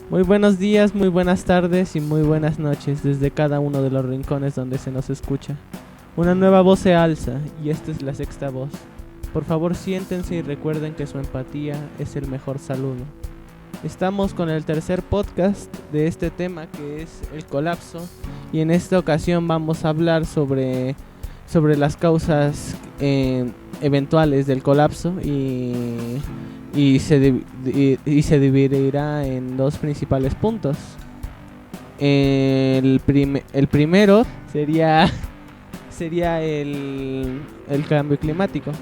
Muy buenos días, muy buenas tardes y muy buenas noches desde cada uno de los rincones donde se nos escucha. Una nueva voz se alza y esta es la sexta voz. Por favor siéntense y recuerden que su empatía es el mejor saludo. Estamos con el tercer podcast de este tema que es el colapso y en esta ocasión vamos a hablar sobre las causas eventuales del colapso y se dividirá en dos principales puntos. El primero sería el cambio climático.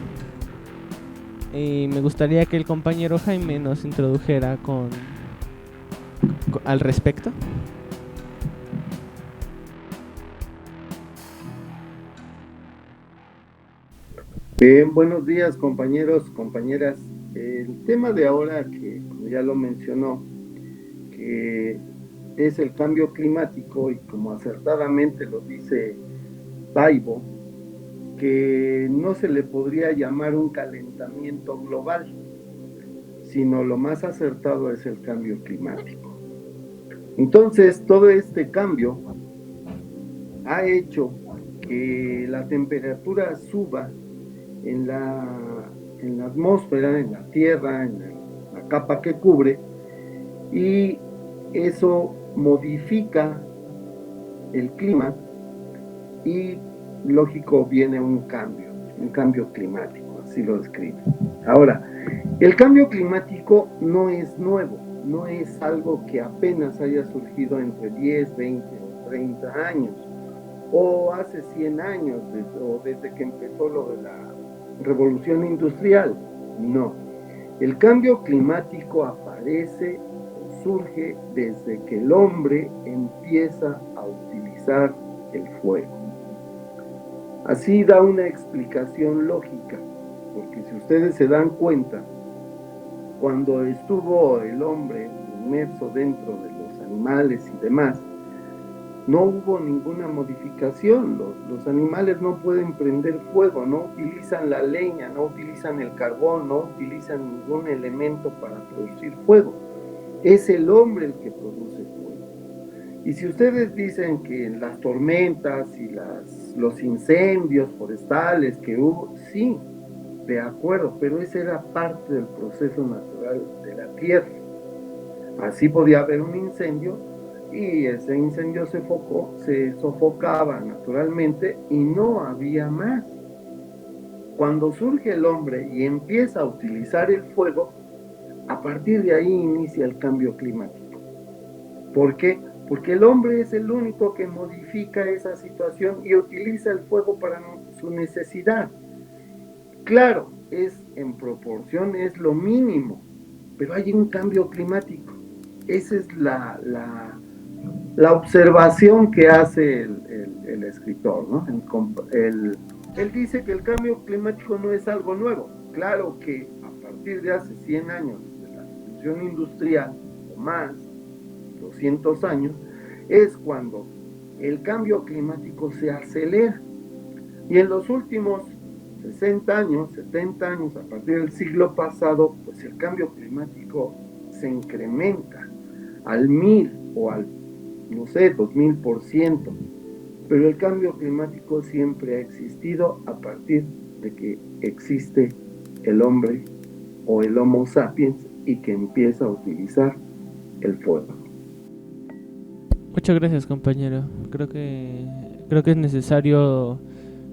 Y me gustaría que el compañero Jaime nos introdujera al respecto. Buenos días, compañeros, compañeras. El tema de ahora, que como ya lo mencionó, que es el cambio climático, y como acertadamente lo dice Taibo, que no se le podría llamar un calentamiento global, sino lo más acertado es el cambio climático. Entonces, todo este cambio ha hecho que la temperatura suba en la atmósfera, en la Tierra, en la capa que cubre, y eso modifica el clima y, lógico, viene un cambio climático, así lo describe. Ahora, el cambio climático no es nuevo, no es algo que apenas haya surgido entre 10, 20 o 30 años, o hace 100 años, o desde que empezó lo de la revolución industrial. No, el cambio climático aparece o surge desde que el hombre empieza a utilizar el fuego. Así da una explicación lógica, porque si ustedes se dan cuenta, cuando estuvo el hombre inmerso dentro de los animales y demás, no hubo ninguna modificación. Los animales no pueden prender fuego, no utilizan la leña, no utilizan el carbón, no utilizan ningún elemento para producir fuego. Es el hombre el que produce fuego. Y si ustedes dicen que las tormentas y los incendios forestales que hubo, sí, de acuerdo, pero esa era parte del proceso natural de la Tierra. Así podía haber un incendio y ese incendio se sofocaba naturalmente y no había más. Cuando surge el hombre y empieza a utilizar el fuego, a partir de ahí inicia el cambio climático. ¿Por qué? Porque el hombre es el único que modifica esa situación y utiliza el fuego para su necesidad. Claro, es en proporción, es lo mínimo, pero hay un cambio climático. Esa es la observación que hace el escritor, ¿no? Él dice que el cambio climático no es algo nuevo. Claro que a partir de hace 100 años de la revolución industrial, o más, 200 años, es cuando el cambio climático se acelera. Y en los últimos 60 años, 70 años, a partir del siglo pasado, pues el cambio climático se incrementa al 1000 o al, no sé, 2000%. Pero el cambio climático siempre ha existido a partir de que existe el hombre o el Homo sapiens y que empieza a utilizar el fuego. Muchas gracias, compañero. Creo que es necesario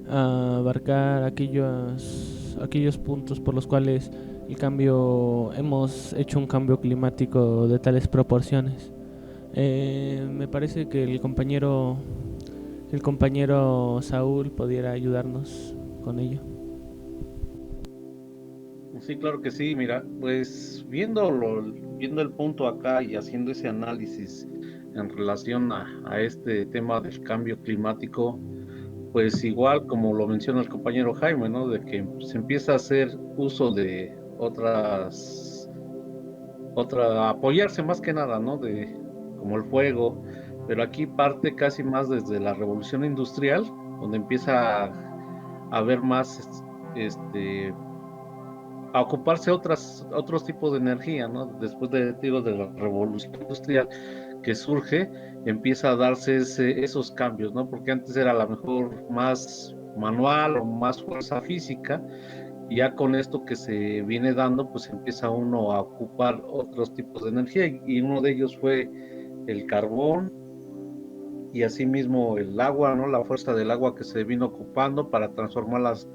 abarcar aquellos puntos por los cuales hemos hecho un cambio climático de tales proporciones. Me parece que el compañero Saúl pudiera ayudarnos con ello. Sí, claro que sí. Mira, pues viendo el punto acá y haciendo ese análisis en relación a este tema del cambio climático, pues igual como lo menciona el compañero Jaime, ¿no? De que se empieza a hacer uso de apoyarse más que nada, ¿no? De como el fuego, pero aquí parte casi más desde la revolución industrial, donde empieza a haber más este a ocuparse otros tipos de energía, ¿no? Después de la revolución industrial que surge, empieza a darse esos cambios, ¿no? Porque antes era a lo mejor más manual o más fuerza física, y ya con esto que se viene dando, pues empieza uno a ocupar otros tipos de energía, y uno de ellos fue el carbón, y asimismo el agua, ¿no? La fuerza del agua que se vino ocupando para transformarlas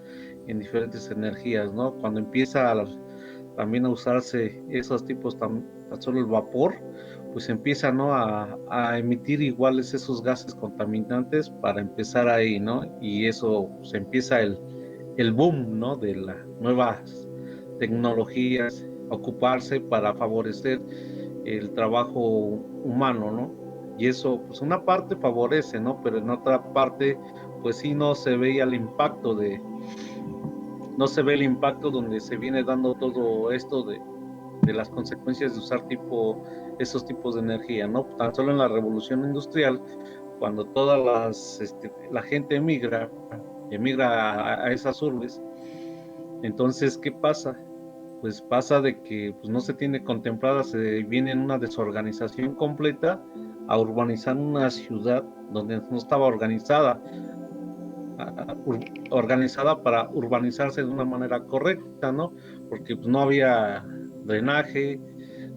en diferentes energías, ¿no? Cuando empieza también a usarse esos tipos, tan solo el vapor, pues empieza, ¿no? a emitir iguales esos gases contaminantes para empezar ahí, ¿no? Y eso se empieza el boom, ¿no? De las nuevas tecnologías, ocuparse para favorecer el trabajo humano, ¿no? Y eso, pues una parte favorece, ¿no? Pero en otra parte, pues sí no se veía el impacto no se ve el impacto donde se viene dando todo esto de las consecuencias de usar esos tipos de energía, ¿no? Tan solo en la revolución industrial, cuando la gente emigra a esas urbes, entonces, ¿qué pasa? Pues pasa de que pues, no se tiene contemplada, se viene en una desorganización completa a urbanizar una ciudad donde no estaba organizada para urbanizarse de una manera correcta, ¿no? Porque pues, no había drenaje,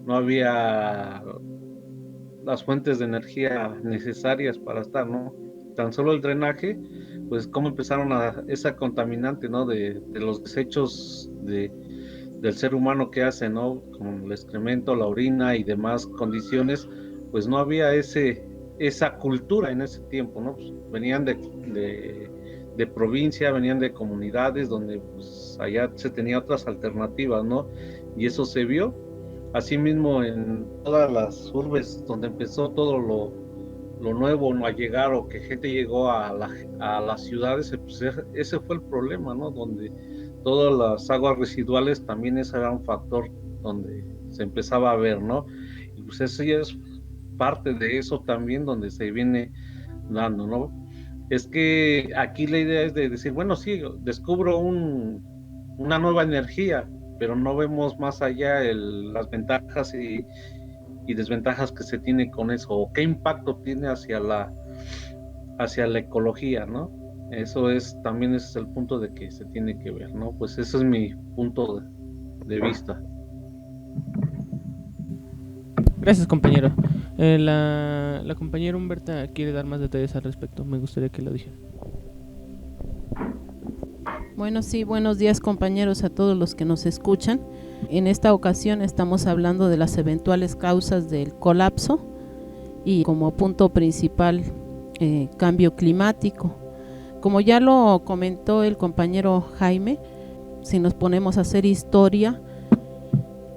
no había las fuentes de energía necesarias para estar, ¿no? Tan solo el drenaje, pues cómo empezaron esa contaminante, ¿no? De los desechos del ser humano que hace, ¿no? Con el excremento, la orina y demás condiciones, pues no había esa cultura en ese tiempo, ¿no? Pues venían de provincia, venían de comunidades donde pues allá se tenía otras alternativas, ¿no? Y eso se vio. Asimismo, en todas las urbes donde empezó todo lo nuevo, no a llegar, o que gente llegó a las ciudades, pues ese fue el problema, ¿no? Donde todas las aguas residuales también ese era un factor donde se empezaba a ver, ¿no? Y pues eso ya es parte de eso también donde se viene dando, ¿no? Es que aquí la idea es de decir, bueno, sí, descubro una nueva energía, pero no vemos más allá las ventajas y desventajas que se tiene con eso, o qué impacto tiene hacia la ecología, ¿no? También ese es el punto de que se tiene que ver, ¿no? Pues ese es mi punto de vista. Gracias, compañero. La compañera Humberta quiere dar más detalles al respecto. Me gustaría que lo dijera. Bueno, sí, buenos días, compañeros, a todos los que nos escuchan. En esta ocasión estamos hablando de las eventuales causas del colapso y como punto principal cambio climático. Como ya lo comentó el compañero Jaime, si nos ponemos a hacer historia,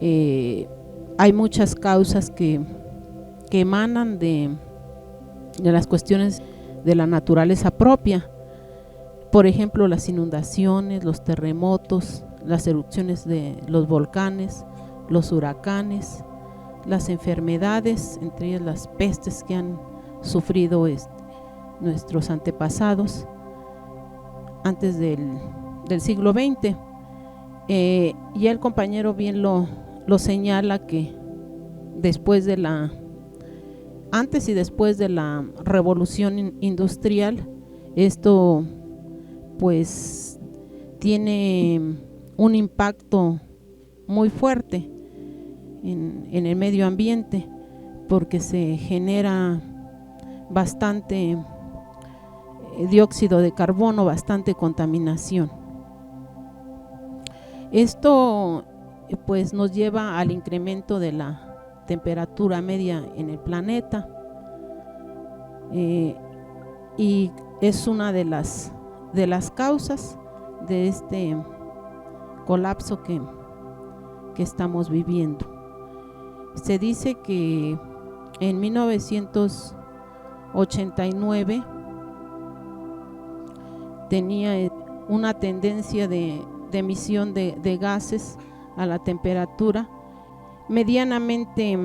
hay muchas causas que emanan de las cuestiones de la naturaleza propia. Por ejemplo, las inundaciones, los terremotos, las erupciones de los volcanes, los huracanes, las enfermedades, entre ellas las pestes que han sufrido nuestros antepasados antes del siglo XX. Ya el compañero bien lo señala que antes y después de la revolución industrial, esto pues tiene un impacto muy fuerte en el medio ambiente, porque se genera bastante dióxido de carbono, bastante contaminación. Esto pues nos lleva al incremento de la temperatura media en el planeta, y es una de las causas de este colapso que estamos viviendo. Se dice que en 1989 tenía una tendencia de emisión de gases a la temperatura medianamente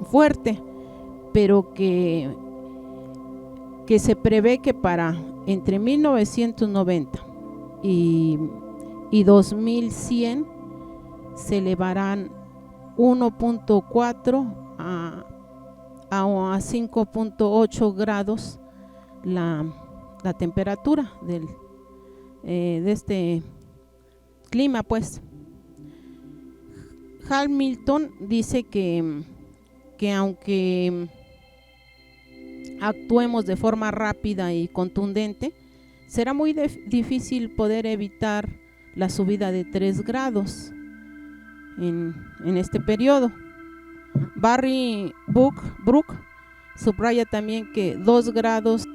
fuerte, pero que se prevé que para entre 1990 y y 2100 se elevarán 1.4 a 5.8 grados la temperatura de este clima, pues. Hamilton dice que aunque actuemos de forma rápida y contundente, será muy difícil poder evitar la subida de 3 grados en este periodo. Barry Brook subraya también que 2 grados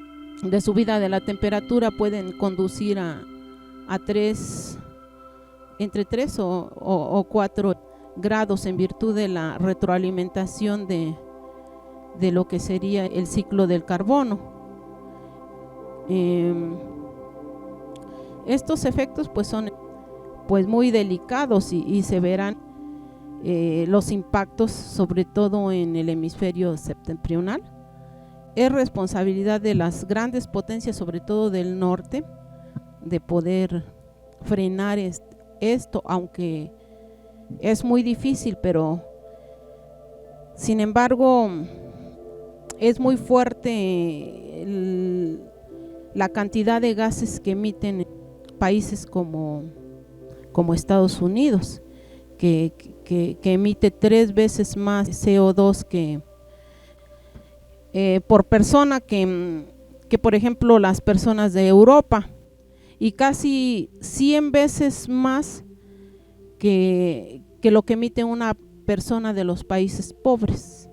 de subida de la temperatura pueden conducir a entre 3 o 4 grados en virtud de la retroalimentación de lo que sería el ciclo del carbono. Estos efectos pues son pues muy delicados y se verán los impactos sobre todo en el hemisferio septentrional. Es responsabilidad de las grandes potencias, sobre todo del norte, de poder frenar esto, aunque es muy difícil, pero sin embargo es muy fuerte la cantidad de gases que emiten países como Estados Unidos, que emite 3 veces más CO2 que por persona que por ejemplo las personas de Europa, y casi 100 veces más que lo que emite una persona de los países pobres.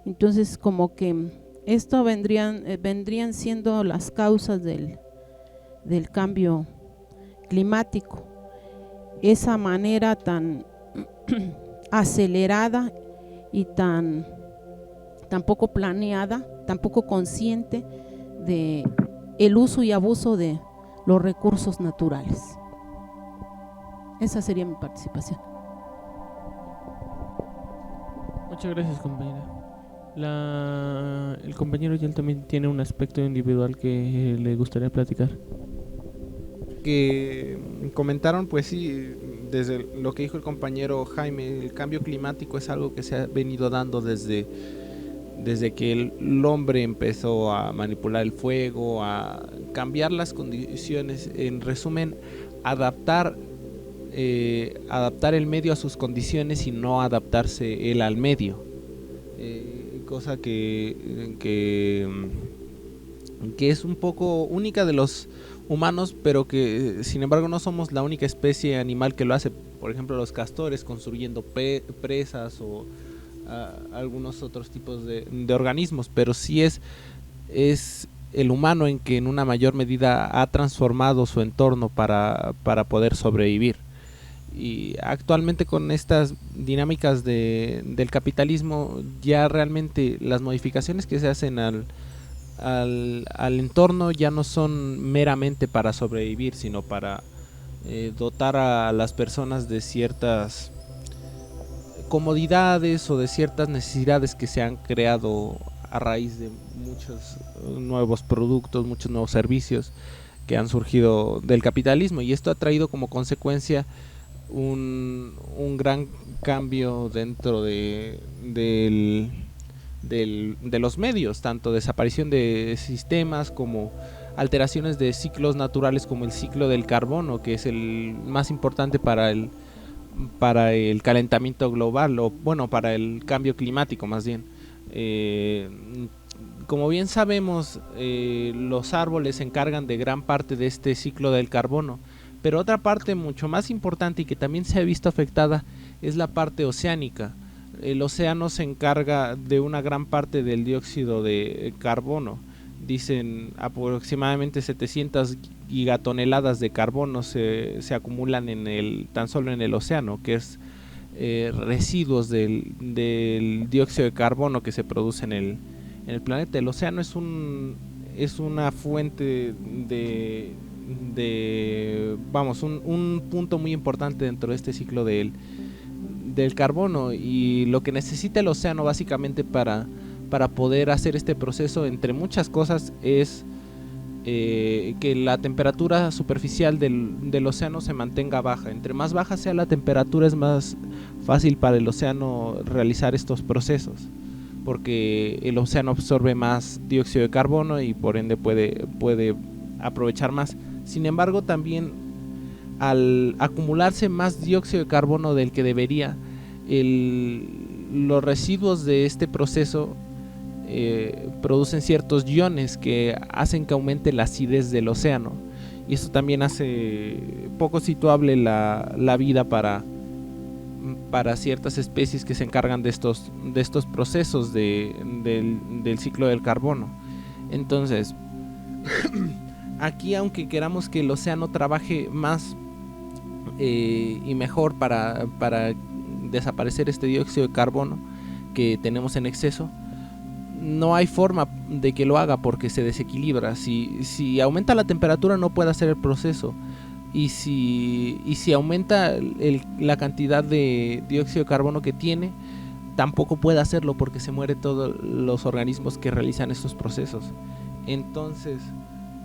Entonces como que esto vendrían siendo las causas del cambio climático, esa manera tan acelerada y tan poco planeada, tan poco consciente de el uso y abuso de los recursos naturales. Esa sería mi participación. Muchas gracias, compañera. El compañero Yel también tiene un aspecto individual que le gustaría platicar. Que comentaron, pues sí, desde lo que dijo el compañero Jaime, el cambio climático es algo que se ha venido dando desde que el hombre empezó a manipular el fuego, a cambiar las condiciones, en resumen, adaptar el medio a sus condiciones y no adaptarse él al medio, cosa que es un poco única de los humanos, pero que sin embargo no somos la única especie animal que lo hace. Por ejemplo, los castores construyendo presas o algunos otros tipos de organismos, pero sí es el humano en que en una mayor medida ha transformado su entorno para poder sobrevivir. Y actualmente con estas dinámicas del capitalismo, ya realmente las modificaciones que se hacen al entorno ya no son meramente para sobrevivir, sino para dotar a las personas de ciertas comodidades o de ciertas necesidades que se han creado a raíz de muchos nuevos productos, muchos nuevos servicios que han surgido del capitalismo, y esto ha traído como consecuencia un gran cambio dentro de los medios, tanto desaparición de sistemas como alteraciones de ciclos naturales, como el ciclo del carbono, que es el más importante para el calentamiento global, o bueno, para el cambio climático más bien. Como bien sabemos, los árboles se encargan de gran parte de este ciclo del carbono, pero otra parte mucho más importante y que también se ha visto afectada es la parte oceánica. El océano se encarga de una gran parte del dióxido de carbono. Dicen aproximadamente 700 gigatoneladas de carbono se acumulan tan solo en el océano, que es residuos del dióxido de carbono que se produce en el planeta. El océano es una fuente un punto muy importante dentro de este ciclo del carbono, y lo que necesita el océano básicamente para poder hacer este proceso, entre muchas cosas, es que la temperatura superficial del océano se mantenga baja. Entre más baja sea la temperatura, es más fácil para el océano realizar estos procesos, porque el océano absorbe más dióxido de carbono y por ende puede aprovechar más. Sin embargo, también al acumularse más dióxido de carbono del que debería, los residuos de este proceso producen ciertos iones que hacen que aumente la acidez del océano, y eso también hace poco situable la vida para ciertas especies que se encargan de estos procesos del ciclo del carbono. Entonces, aquí, aunque queramos que el océano trabaje más y mejor para desaparecer este dióxido de carbono que tenemos en exceso, no hay forma de que lo haga porque se desequilibra. Si aumenta la temperatura, no puede hacer el proceso, y si aumenta la cantidad de dióxido de carbono que tiene, tampoco puede hacerlo porque se mueren todos los organismos que realizan estos procesos. Entonces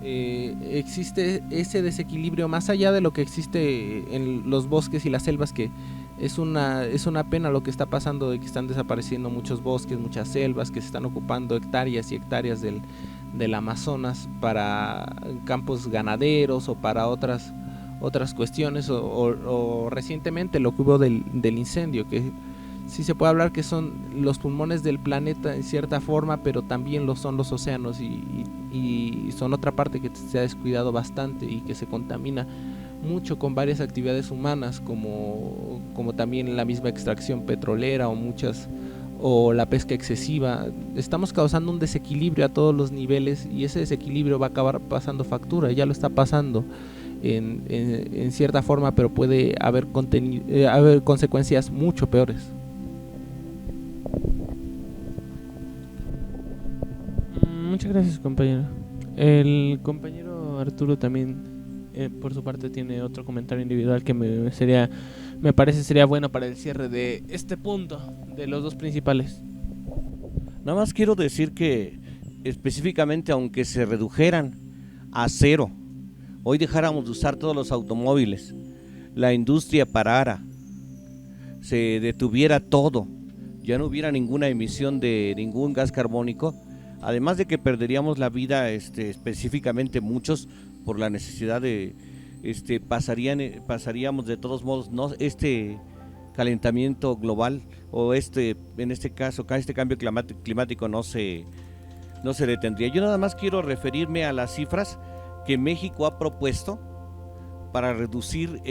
existe ese desequilibrio más allá de lo que existe en los bosques y las selvas, que es una pena lo que está pasando, de que están desapareciendo muchos bosques, muchas selvas, que se están ocupando hectáreas y hectáreas del Amazonas para campos ganaderos o para otras cuestiones, o recientemente lo que hubo del incendio, que sí se puede hablar que son los pulmones del planeta en cierta forma, pero también lo son los océanos, y son otra parte que se ha descuidado bastante y que se contamina mucho con varias actividades humanas, como también la misma extracción petrolera o la pesca excesiva. Estamos causando un desequilibrio a todos los niveles, y ese desequilibrio va a acabar pasando factura, ya lo está pasando en cierta forma, pero puede haber consecuencias mucho peores. Muchas gracias, compañero. El compañero Arturo también, por su parte, tiene otro comentario individual que me parece sería bueno para el cierre de este punto, de los dos principales. Nada más quiero decir que específicamente, aunque se redujeran a cero, hoy dejáramos de usar todos los automóviles, la industria parara, se detuviera todo, ya no hubiera ninguna emisión de ningún gas carbónico, además de que perderíamos la vida, específicamente muchos, por la necesidad de, pasaríamos de todos modos, no, este calentamiento global, o en este caso, este cambio climático no se detendría. Yo nada más quiero referirme a las cifras que México ha propuesto para reducir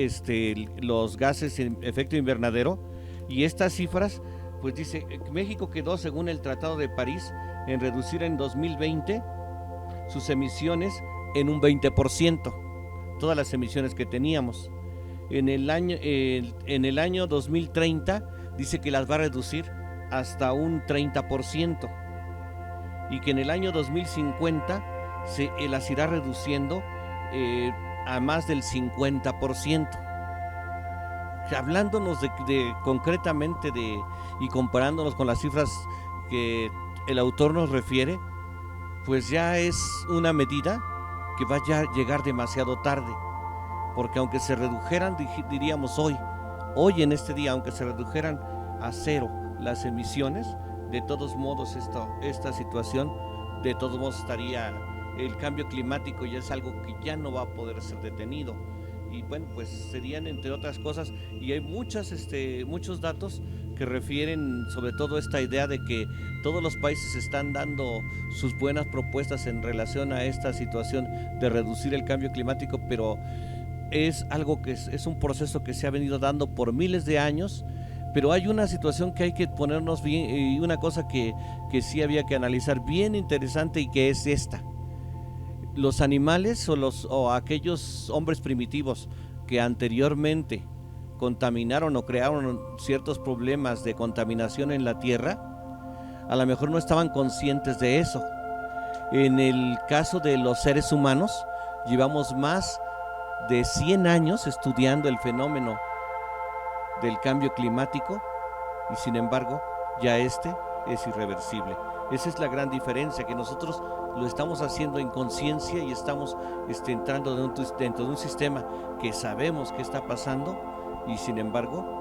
los gases en efecto invernadero, y estas cifras, pues dice, México quedó, según el Tratado de París, en reducir en 2020 sus emisiones en un 20%, todas las emisiones que teníamos. En el año 2030 dice que las va a reducir hasta un 30%, y que en el año 2050 las irá reduciendo a más del 50%. Hablándonos concretamente y comparándonos con las cifras que el autor nos refiere, pues ya es una medida que va a llegar demasiado tarde, porque aunque se redujeran, diríamos hoy en este día, aunque se redujeran a cero las emisiones, de todos modos esta situación, de todos modos estaría, el cambio climático ya es algo que ya no va a poder ser detenido. Y bueno, pues serían, entre otras cosas, y hay muchos datos que refieren sobre todo esta idea de que todos los países están dando sus buenas propuestas en relación a esta situación de reducir el cambio climático, pero es algo que es un proceso que se ha venido dando por miles de años. Pero hay una situación que hay que ponernos bien, y una cosa que sí había que analizar bien interesante, y que es esta: los animales o aquellos hombres primitivos que anteriormente contaminaron o crearon ciertos problemas de contaminación en la tierra, a lo mejor no estaban conscientes de eso. En el caso de los seres humanos, llevamos más de 100 años estudiando el fenómeno del cambio climático, y sin embargo ya es irreversible. Esa es la gran diferencia, que nosotros lo estamos haciendo en conciencia y estamos entrando dentro de un sistema que sabemos qué está pasando y sin embargo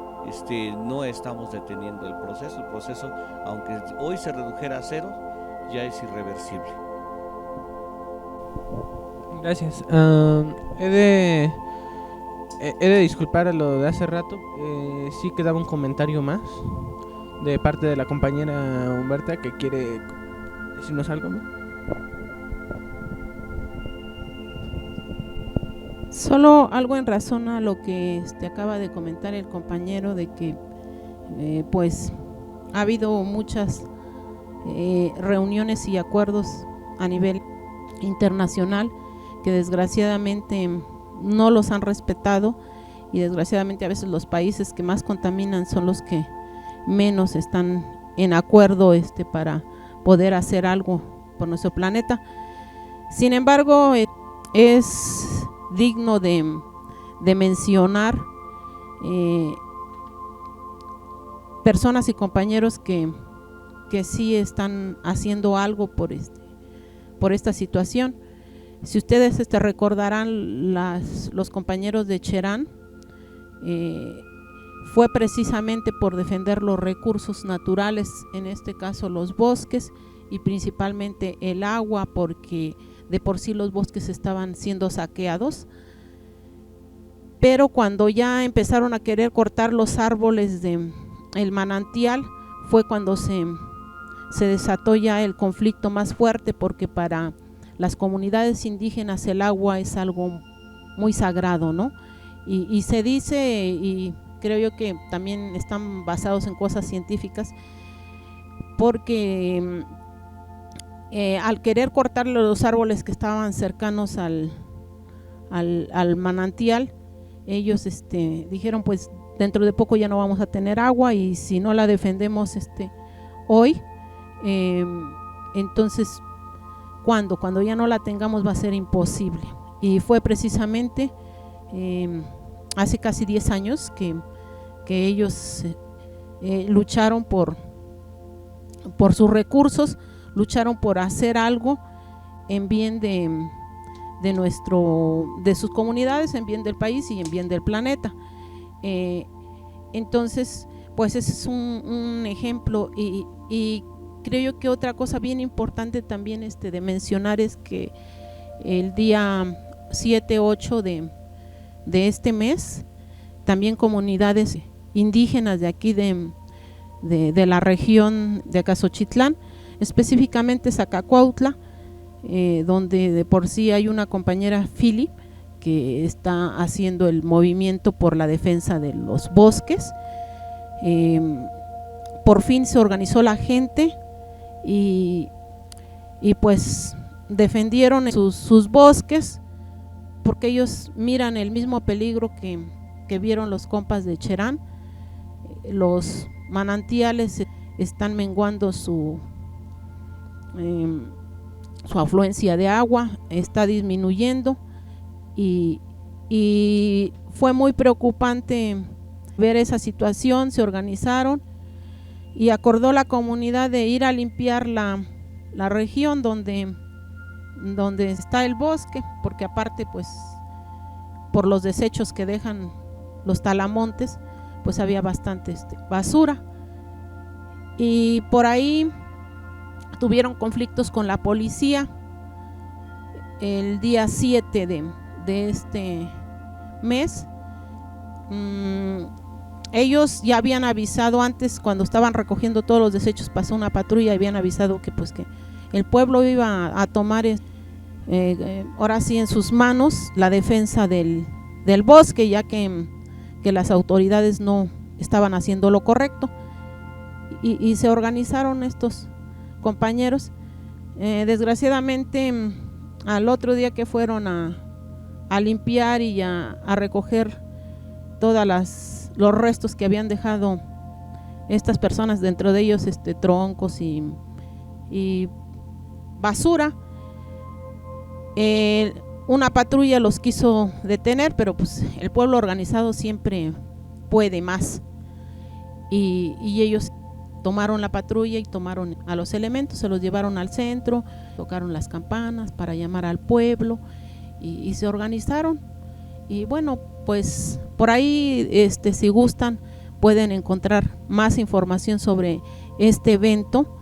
no estamos deteniendo el proceso. El proceso, aunque hoy se redujera a cero, ya es irreversible. Gracias. He de disculpar a lo de hace rato. Sí quedaba un comentario más de parte de la compañera Humberta que quiere decirnos algo, ¿no? Solo algo en razón a lo que acaba de comentar el compañero, de que pues ha habido muchas reuniones y acuerdos a nivel internacional que desgraciadamente no los han respetado, y desgraciadamente a veces los países que más contaminan son los que menos están en acuerdo para poder hacer algo por nuestro planeta. Sin embargo, es digno de mencionar personas y compañeros que sí están haciendo algo por esta situación. Si ustedes recordarán, los compañeros de Cherán, fue precisamente por defender los recursos naturales, en este caso los bosques y principalmente el agua, porque de por sí los bosques estaban siendo saqueados. Pero cuando ya empezaron a querer cortar los árboles del manantial, fue cuando se desató ya el conflicto más fuerte, porque para las comunidades indígenas el agua es algo muy sagrado, ¿no? Y se dice, y creo yo que también están basados en cosas científicas, porque al querer cortar los árboles que estaban cercanos al manantial, ellos dijeron, pues dentro de poco ya no vamos a tener agua, y si no la defendemos hoy, entonces cuando ya no la tengamos va a ser imposible. Y fue precisamente hace casi 10 años que ellos lucharon por sus recursos, lucharon por hacer algo en bien de sus comunidades, en bien del país y en bien del planeta. Entonces, pues ese es un ejemplo, y creo yo que otra cosa bien importante también de mencionar es que el día 7-8 de este mes, también comunidades indígenas de aquí de la región de Acasochitlán, específicamente Zacacuautla, donde de por sí hay una compañera Fili que está haciendo el movimiento por la defensa de los bosques. Por fin se organizó la gente y pues defendieron sus bosques, porque ellos miran el mismo peligro que vieron los compas de Cherán. Los manantiales están menguando su afluencia de agua, está disminuyendo, y fue muy preocupante ver esa situación. Se organizaron y acordó la comunidad de ir a limpiar la región donde está el bosque, porque aparte pues por los desechos que dejan los talamontes, pues había bastante basura, y por ahí tuvieron conflictos con la policía. El día 7 de este mes, ellos ya habían avisado antes, cuando estaban recogiendo todos los desechos, pasó una patrulla y habían avisado que pues que el pueblo iba a tomar ahora sí en sus manos la defensa del bosque, ya que las autoridades no estaban haciendo lo correcto, y se organizaron estos compañeros. Desgraciadamente al otro día que fueron a limpiar y a recoger todas los restos que habían dejado estas personas, dentro de ellos troncos y basura, una patrulla los quiso detener, pero pues el pueblo organizado siempre puede más, y ellos tomaron la patrulla y tomaron a los elementos, se los llevaron al centro, tocaron las campanas para llamar al pueblo y se organizaron. Y bueno, pues por ahí si gustan pueden encontrar más información sobre este evento,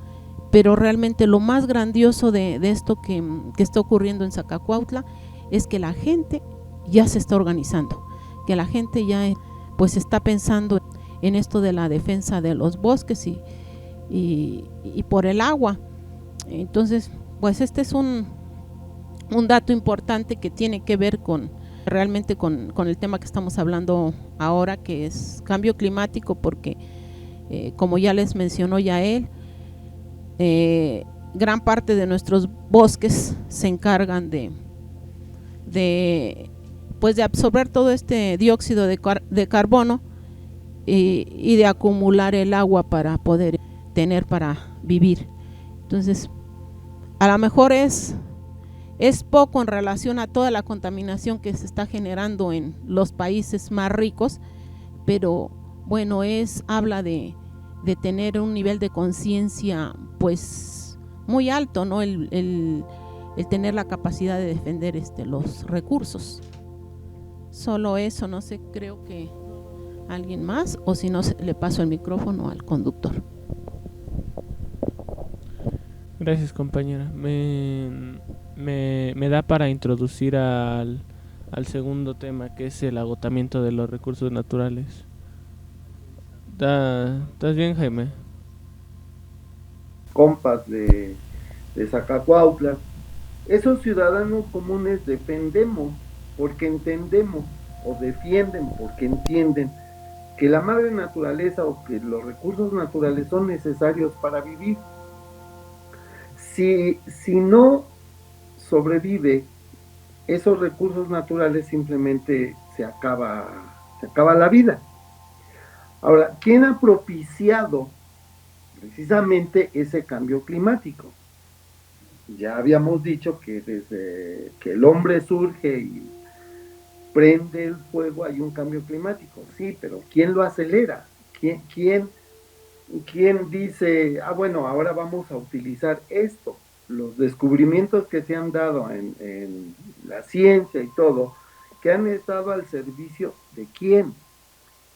pero realmente lo más grandioso de esto que está ocurriendo en Zacacuautla es que la gente ya se está organizando, que la gente ya pues está pensando en esto de la defensa de los bosques y por el agua. Entonces, pues este es un dato importante que tiene que ver realmente con el tema que estamos hablando ahora, que es cambio climático, porque como ya les mencionó Yael, gran parte de nuestros bosques se encargan de absorber todo este dióxido de carbono y de acumular el agua para poder tener para vivir. Entonces, a lo mejor es poco en relación a toda la contaminación que se está generando en los países más ricos, pero bueno, habla de tener un nivel de conciencia pues muy alto, ¿no? El tener la capacidad de defender los recursos. Solo eso, no sé, creo que alguien más, o si no le paso el micrófono al conductor. Gracias, compañera. Me da para introducir al segundo tema, que es el agotamiento de los recursos naturales. ¿Estás bien, Jaime? Compas de Zacacuautla, esos ciudadanos comunes defendemos porque entendemos, o defienden porque entienden que la madre naturaleza o que los recursos naturales son necesarios para vivir. Si no sobrevive esos recursos naturales, simplemente se acaba la vida. Ahora, ¿quién ha propiciado precisamente ese cambio climático? Ya habíamos dicho que desde que el hombre surge y prende el fuego hay un cambio climático, sí, pero ¿quién lo acelera? ¿Quién dice, bueno, ahora vamos a utilizar esto? Los descubrimientos que se han dado en la ciencia y todo, que han estado al servicio de quién,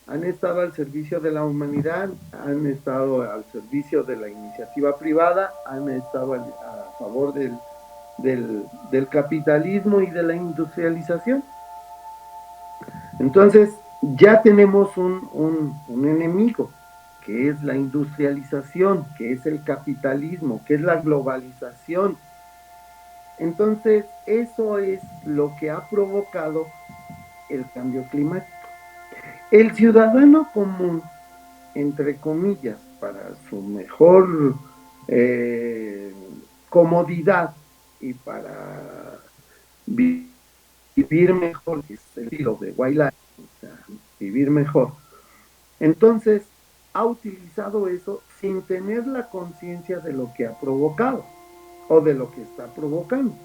han estado al servicio de la humanidad, han estado al servicio de la iniciativa privada, han estado a favor del capitalismo y de la industrialización. Entonces ya tenemos un enemigo, que es la industrialización, que es el capitalismo, que es la globalización. Entonces eso es lo que ha provocado el cambio climático. El ciudadano común, entre comillas, para su mejor comodidad y para vivir mejor, que es el estilo de wildlife, o sea, vivir mejor. Entonces, ha utilizado eso sin tener la conciencia de lo que ha provocado o de lo que está provocando.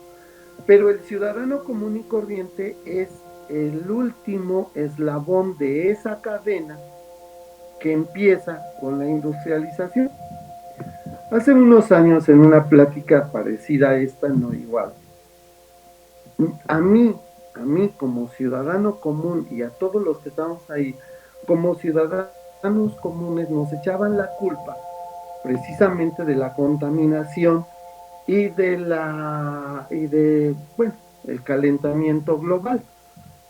Pero el ciudadano común y corriente es el último eslabón de esa cadena que empieza con la industrialización. Hace unos años, en una plática parecida a esta, no igual, a mí como ciudadano común y a todos los que estamos ahí, como ciudadanos comunes, nos echaban la culpa precisamente de la contaminación y el calentamiento global.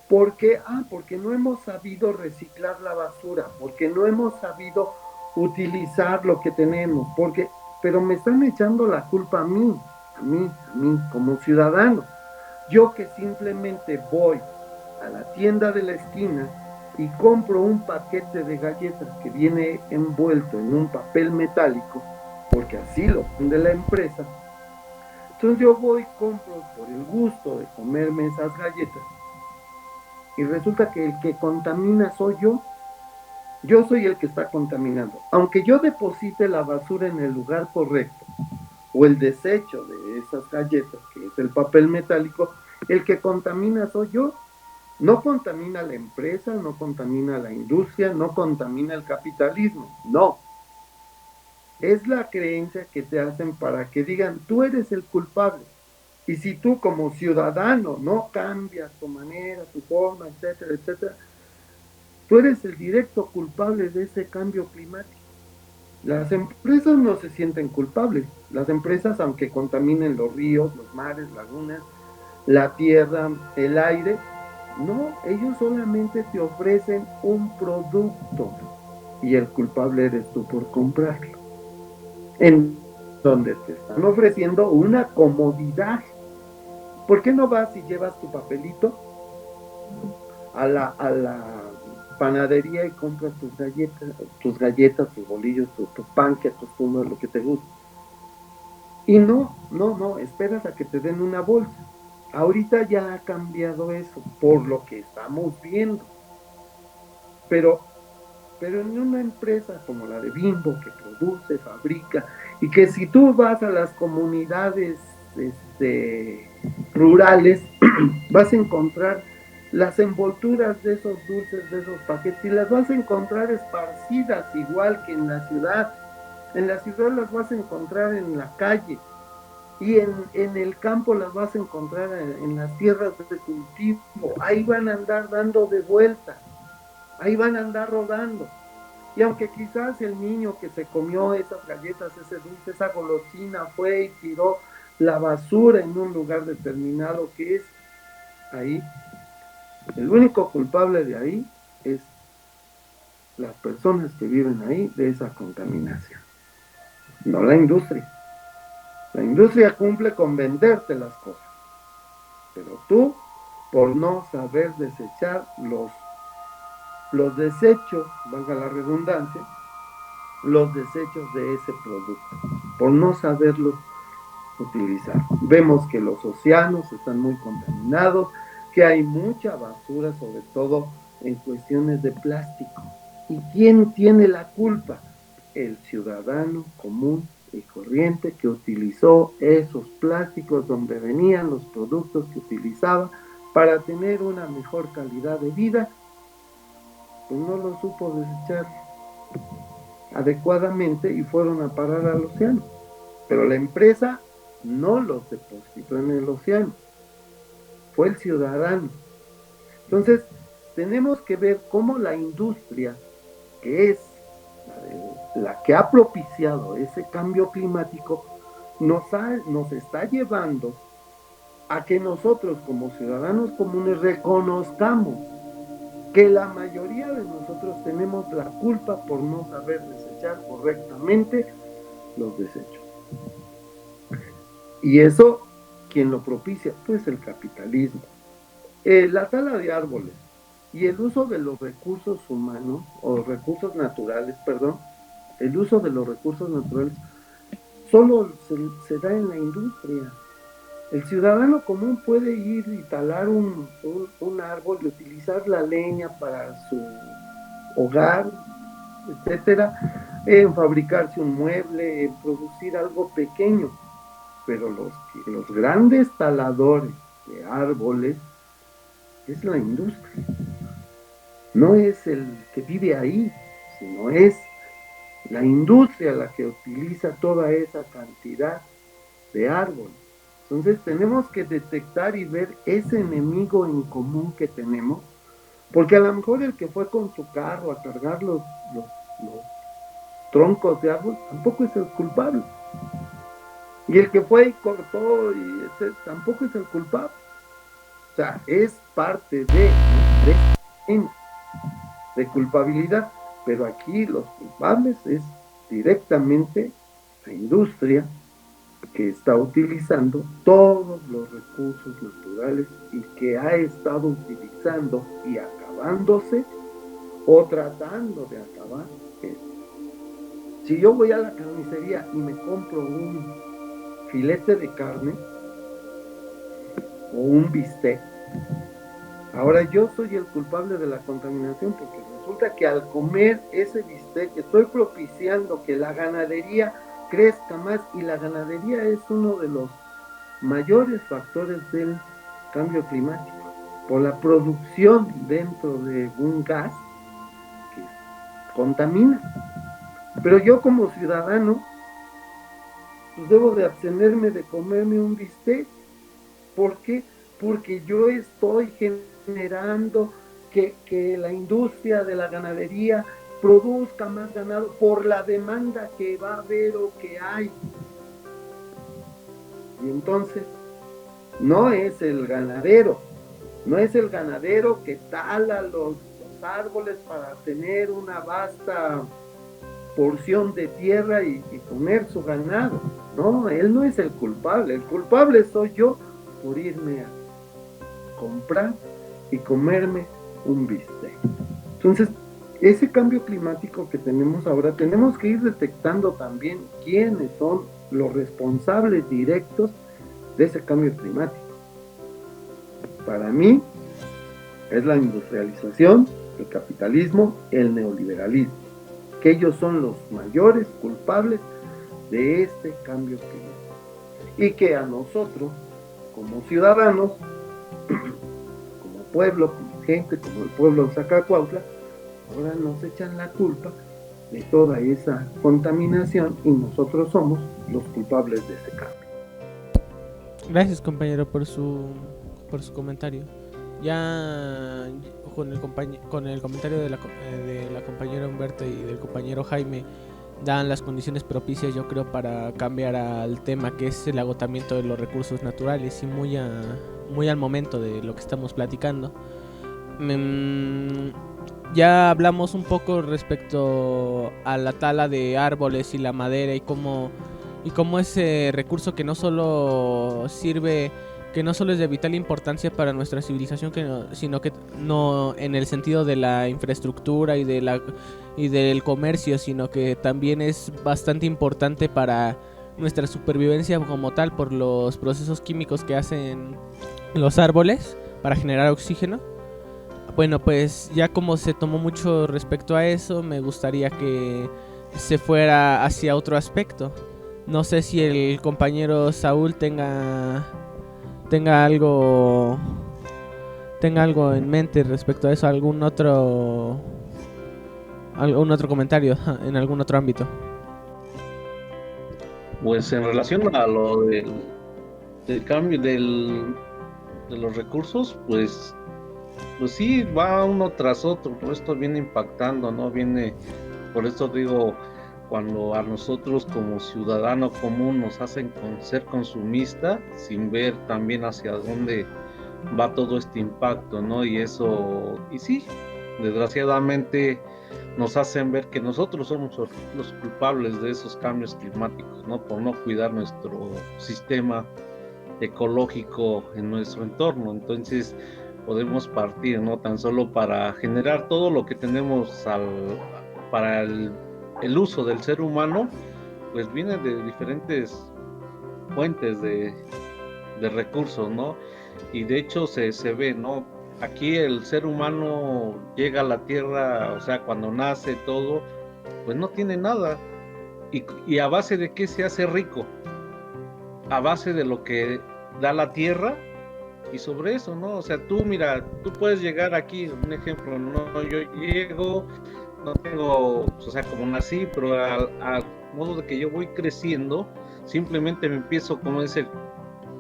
¿Por qué? Porque no hemos sabido reciclar la basura, porque no hemos sabido utilizar lo que tenemos, pero me están echando la culpa a mí como ciudadano. Yo que simplemente voy a la tienda de la esquina y compro un paquete de galletas que viene envuelto en un papel metálico, porque así lo vende la empresa. Entonces yo voy, compro por el gusto de comerme esas galletas, y resulta que el que contamina soy yo. Yo soy el que está contaminando. Aunque yo deposite la basura en el lugar correcto, o el desecho de esas galletas, que es el papel metálico, el que contamina soy yo. No contamina la empresa, no contamina la industria, no contamina el capitalismo, no. Es la creencia que te hacen para que digan, tú eres el culpable. Y si tú como ciudadano no cambias tu manera, tu forma, etcétera, etcétera, tú eres el directo culpable de ese cambio climático. Las empresas no se sienten culpables. Las empresas, aunque contaminen los ríos, los mares, lagunas, la tierra, el aire, no, ellos solamente te ofrecen un producto y el culpable eres tú por comprarlo. En donde te están ofreciendo una comodidad. ¿Por qué no vas y llevas tu papelito a la panadería y compras tus galletas, tus bolillos, tu pan que acostumbras, lo que te gusta? Y no, esperas a que te den una bolsa. Ahorita ya ha cambiado eso, por lo que estamos viendo. Pero en una empresa como la de Bimbo, que produce, fabrica, y que si tú vas a las comunidades rurales, vas a encontrar las envolturas de esos dulces, de esos paquetes, y las vas a encontrar esparcidas igual que en la ciudad. En la ciudad las vas a encontrar en la calle, y en el campo las vas a encontrar en las tierras de cultivo. Ahí van a andar dando de vuelta, ahí van a andar rodando. Y aunque quizás el niño que se comió esas galletas, ese dulce, esa golosina, fue y tiró la basura en un lugar determinado, que es ahí, el único culpable de ahí es las personas que viven ahí de esa contaminación, no la industria. La industria cumple con venderte las cosas, pero tú, por no saber desechar los desechos, valga la redundancia, los desechos de ese producto, por no saberlos utilizar. Vemos que los océanos están muy contaminados, que hay mucha basura, sobre todo en cuestiones de plástico. ¿Y quién tiene la culpa? El ciudadano común y corriente que utilizó esos plásticos donde venían los productos que utilizaba para tener una mejor calidad de vida, pues no lo supo desechar adecuadamente y fueron a parar al océano. Pero la empresa no los depositó en el océano, fue el ciudadano. Entonces, tenemos que ver cómo la industria, que es la que ha propiciado ese cambio climático, nos está llevando a que nosotros como ciudadanos comunes reconozcamos que la mayoría de nosotros tenemos la culpa por no saber desechar correctamente los desechos. Y eso, ¿quién lo propicia? Pues el capitalismo. La tala de árboles y el uso de los recursos humanos, o recursos naturales, perdón, el uso de los recursos naturales solo se da en la industria. El ciudadano común puede ir y talar un árbol y utilizar la leña para su hogar, etcétera, en fabricarse un mueble, en producir algo pequeño. Pero los grandes taladores de árboles es la industria. No es el que vive ahí, sino es la industria la que utiliza toda esa cantidad de árboles. Entonces tenemos que detectar y ver ese enemigo en común que tenemos, porque a lo mejor el que fue con su carro a cargar los troncos de árbol tampoco es el culpable. Y el que fue y cortó y tampoco es el culpable. O sea, es parte de culpabilidad, pero aquí los culpables es directamente la industria que está utilizando todos los recursos naturales y que ha estado utilizando y acabándose o tratando de acabar. Si yo voy a la carnicería y me compro un filete de carne o un bistec, ahora yo soy el culpable de la contaminación, porque resulta que al comer ese bistec estoy propiciando que la ganadería crezca más, y la ganadería es uno de los mayores factores del cambio climático, por la producción dentro de un gas que contamina. Pero yo como ciudadano pues debo de abstenerme de comerme un bistec. ¿Por qué? Porque yo estoy generando que la industria de la ganadería produzca más ganado por la demanda que va a haber o que hay. Y entonces, no es el ganadero que tala los árboles para tener una vasta porción de tierra y comer su ganado. No, él no es el culpable soy yo por irme a comprar y comerme un bistec. Entonces, ese cambio climático que tenemos ahora, tenemos que ir detectando también quiénes son los responsables directos de ese cambio climático. Para mí, es la industrialización, el capitalismo, el neoliberalismo, que ellos son los mayores culpables de este cambio climático. Y que a nosotros, como ciudadanos, como pueblo, como gente, como el pueblo de Zacacuautla, ahora nos echan la culpa de toda esa contaminación y nosotros somos los culpables de ese cambio. Gracias, compañero, por su comentario. Ya con el comentario de la compañera Humberto y del compañero Jaime dan las condiciones propicias, yo creo, para cambiar al tema que es el agotamiento de los recursos naturales, y muy al momento de lo que estamos platicando. Ya hablamos un poco respecto a la tala de árboles y la madera y cómo ese recurso que no solo es de vital importancia para nuestra civilización, sino que no en el sentido de la infraestructura y del comercio, sino que también es bastante importante para nuestra supervivencia como tal, por los procesos químicos que hacen los árboles para generar oxígeno. Bueno, pues ya como se tomó mucho respecto a eso, me gustaría que se fuera hacia otro aspecto. No sé si el compañero Saúl tenga algo en mente respecto a eso, algún otro comentario en algún otro ámbito. Pues en relación a lo del cambio de los recursos, pues sí, va uno tras otro, esto viene impactando, ¿no? Por eso digo, cuando a nosotros como ciudadano común nos hacen ser consumista, sin ver también hacia dónde va todo este impacto, ¿no? Y sí, desgraciadamente nos hacen ver que nosotros somos los culpables de esos cambios climáticos, ¿no? Por no cuidar nuestro sistema ecológico en nuestro entorno. Entonces podemos partir, ¿no? Tan solo para generar todo lo que tenemos para el uso del ser humano, pues viene de diferentes fuentes de recursos, ¿no? Y de hecho se ve, ¿no? Aquí el ser humano llega a la tierra, o sea, cuando nace todo, pues no tiene nada. ¿Y a base de qué se hace rico? A base de lo que da la tierra. Y sobre eso, ¿no? O sea, tú puedes llegar aquí, un ejemplo, ¿no? Yo llego, no tengo, o sea, como nací, pero a modo de que yo voy creciendo, simplemente me empiezo, como decir,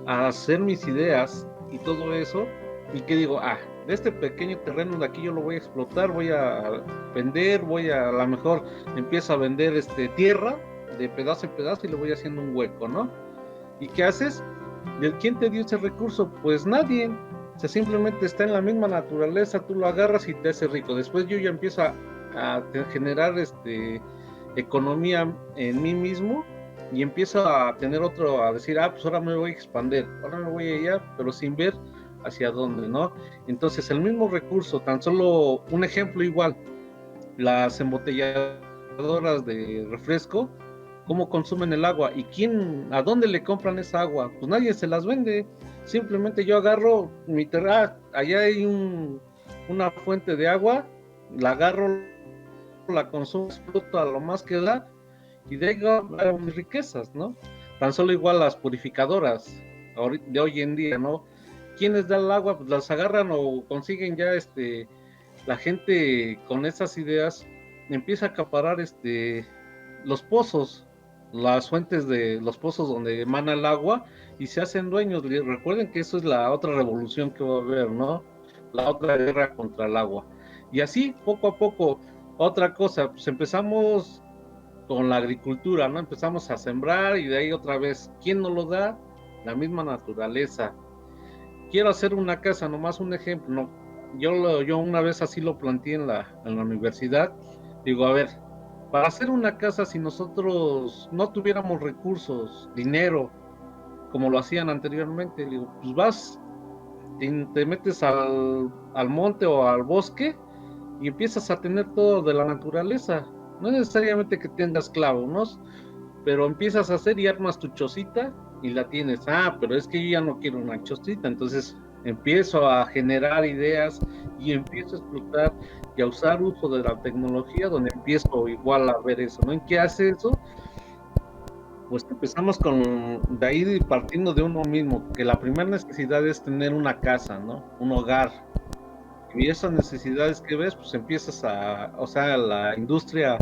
a hacer mis ideas y todo eso, y que digo, de este pequeño terreno de aquí yo lo voy a explotar, voy a vender, a lo mejor empiezo a vender tierra de pedazo en pedazo y le voy haciendo un hueco, ¿no? ¿Y qué haces? ¿Quién te dio ese recurso? Pues nadie. O sea, simplemente está en la misma naturaleza, tú lo agarras y te hace rico. Después yo ya empiezo a generar economía en mí mismo y empiezo a tener a decir, pues ahora me voy a expandir, ahora me voy allá, pero sin ver hacia dónde, ¿no? Entonces el mismo recurso, tan solo un ejemplo igual, las embotelladoras de refresco, cómo consumen el agua y a dónde le compran esa agua, pues nadie se las vende. Simplemente yo agarro mi terreno, allá hay una fuente de agua, la agarro, la consumo, exploto a lo más que da y de ahí hago mis riquezas, ¿no? Tan solo igual las purificadoras de hoy en día, ¿no? ¿Quiénes dan el agua? Pues las agarran o consiguen ya la gente con esas ideas empieza a acaparar los pozos las fuentes de los pozos donde emana el agua y se hacen dueños. Recuerden que eso es la otra revolución que va a haber, ¿no? La otra guerra contra el agua. Y así, poco a poco, otra cosa, pues empezamos con la agricultura, ¿no? Empezamos a sembrar y de ahí otra vez, ¿quién nos lo da? La misma naturaleza. Quiero hacer una casa, nomás un ejemplo, ¿no? Yo una vez así lo planteé en la universidad, digo, a ver, para hacer una casa, si nosotros no tuviéramos recursos, dinero, como lo hacían anteriormente, digo, pues vas, te metes al monte o al bosque y empiezas a tener todo de la naturaleza. No necesariamente que tengas clavos, ¿no? Pero empiezas a hacer y armas tu chocita y la tienes. Ah, pero es que yo ya no quiero una chocita, entonces empiezo a generar ideas y empiezo a explotar y a usar uso de la tecnología, donde empiezo igual a ver eso, ¿no? ¿En qué hace eso? Pues empezamos de ahí partiendo de uno mismo, que la primera necesidad es tener una casa, ¿no? Un hogar. Y esas necesidades que ves, pues empiezas o sea, la industria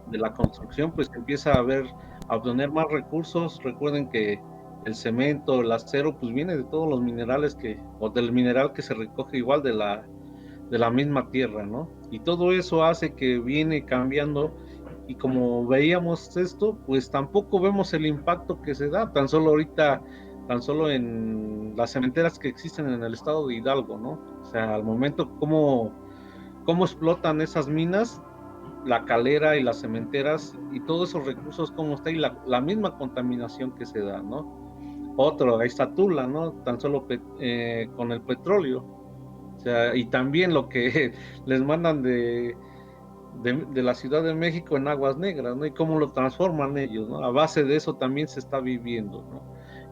de la construcción, pues empieza a obtener más recursos. Recuerden que el cemento, el acero, pues viene de todos los minerales o del mineral que se recoge igual de la misma tierra, ¿no? Y todo eso hace que viene cambiando, y como veíamos esto, pues tampoco vemos el impacto que se da, tan solo en las cementeras que existen en el estado de Hidalgo, ¿no? O sea, al momento cómo explotan esas minas, la calera y las cementeras y todos esos recursos, cómo está, y la misma contaminación que se da, ¿no? Ahí está Tula, ¿no? Tan solo con el petróleo. O sea, y también lo que les mandan de la Ciudad de México en aguas negras, ¿no? Y cómo lo transforman ellos, ¿no? A base de eso también se está viviendo, ¿no?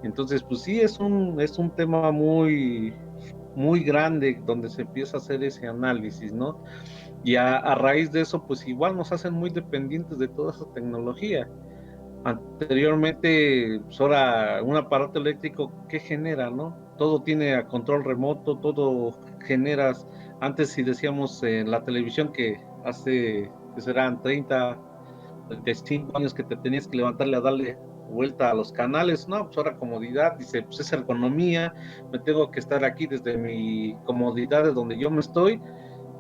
Entonces, pues sí, es un tema muy, muy grande donde se empieza a hacer ese análisis, ¿no? Y a raíz de eso, pues igual nos hacen muy dependientes de toda esa tecnología. Anteriormente, pues ahora un aparato eléctrico, ¿qué genera, no? Todo tiene a control remoto, todo generas. Antes, si decíamos en la televisión que hace, que serán 35 años que te tenías que levantarle a darle vuelta a los canales, no, pues ahora comodidad, dice, pues es ergonomía, me tengo que estar aquí desde mi comodidad de donde yo me estoy,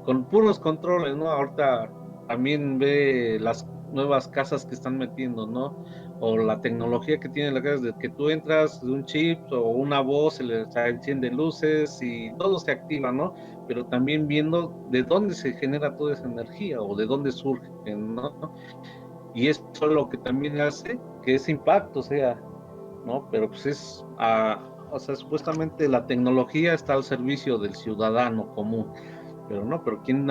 con puros controles, ¿no? Ahorita también ve las nuevas casas que están metiendo, ¿no? O la tecnología que tiene la casa, de que tú entras de un chip o una voz, se le enciende luces y todo se activa, ¿no? Pero también viendo de dónde se genera toda esa energía o de dónde surge, ¿no? Y eso es lo que también hace que ese impacto sea, ¿no? Pero pues o sea, supuestamente la tecnología está al servicio del ciudadano común, pero no, pero quién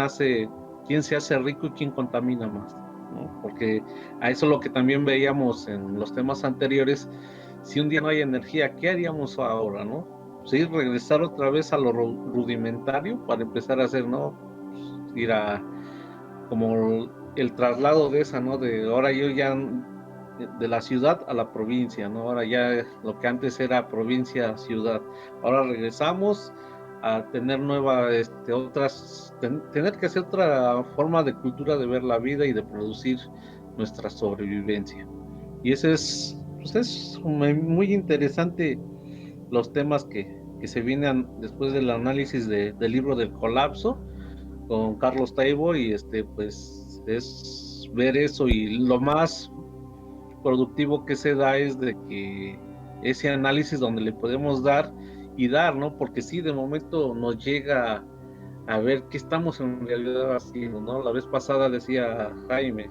se hace rico y quién contamina más, ¿no? Porque a eso es lo que también veíamos en los temas anteriores. Si un día no hay energía, ¿qué haríamos ahora, no? Sí, regresar otra vez a lo rudimentario para empezar a hacer, ¿no? Pues ir como el traslado de esa, ¿no? De ahora yo ya de la ciudad a la provincia, ¿no? Ahora ya lo que antes era provincia, ciudad. Ahora regresamos a tener tener que hacer otra forma de cultura de ver la vida y de producir nuestra sobrevivencia. Y ese pues es muy interesante los temas que se vienen después del análisis del libro del colapso con Carlos Taibo, y pues es ver eso, y lo más productivo que se da es de que ese análisis donde le podemos dar, ¿no? Porque sí, de momento nos llega a ver qué estamos en realidad haciendo, ¿no? La vez pasada decía Jaime,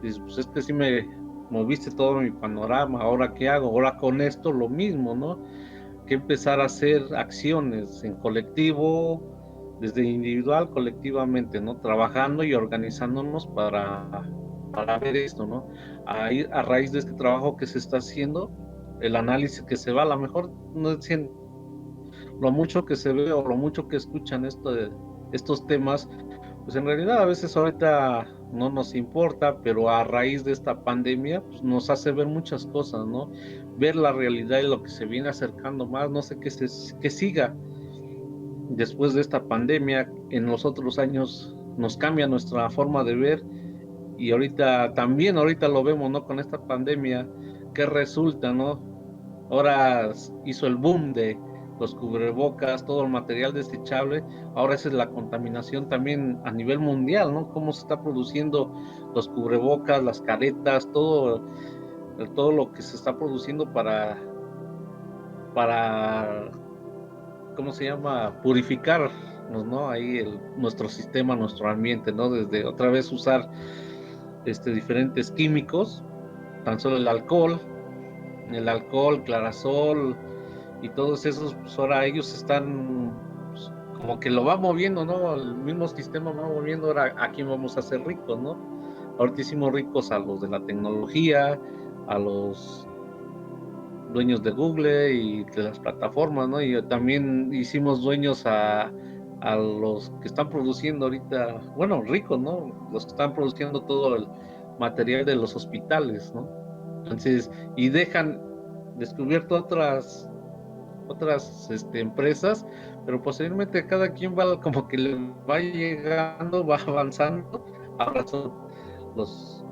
dice, pues es que sí me moviste todo mi panorama, ¿ahora qué hago? Ahora con esto lo mismo, ¿no? Que empezar a hacer acciones en colectivo, desde individual, colectivamente, ¿no? Trabajando y organizándonos para ver esto, ¿no? A raíz de este trabajo que se está haciendo, el análisis que se va, a lo mejor no dicen lo mucho que se ve o lo mucho que escuchan estos temas, pues en realidad a veces ahorita no nos importa, pero a raíz de esta pandemia, pues nos hace ver muchas cosas, ¿no? Ver la realidad y lo que se viene acercando más, no sé qué siga después de esta pandemia. En los otros años nos cambia nuestra forma de ver, y ahorita también, ahorita lo vemos, ¿no? Con esta pandemia, ¿qué resulta, no? Ahora hizo el boom de los cubrebocas, todo el material desechable, ahora esa es la contaminación también a nivel mundial, ¿no? Cómo se está produciendo los cubrebocas, las caretas, todo lo que se está produciendo para ¿cómo se llama? Purificarnos, ¿no? Ahí nuestro sistema, nuestro ambiente, ¿no? Desde otra vez usar diferentes químicos, tan solo el alcohol, clarasol y todos esos, pues ahora ellos están pues, como que lo va moviendo, ¿no? El mismo sistema va moviendo, ahora a quién vamos a hacer ricos, ¿no? Ahorita hicimos ricos a los de la tecnología, a los dueños de Google y de las plataformas, ¿no? Y también hicimos dueños a los que están produciendo ahorita, bueno, ricos, ¿no? Los que están produciendo todo el material de los hospitales, ¿no? Entonces, y dejan descubierto otras empresas, pero posteriormente cada quien va como que le va llegando, va avanzando. Ahora son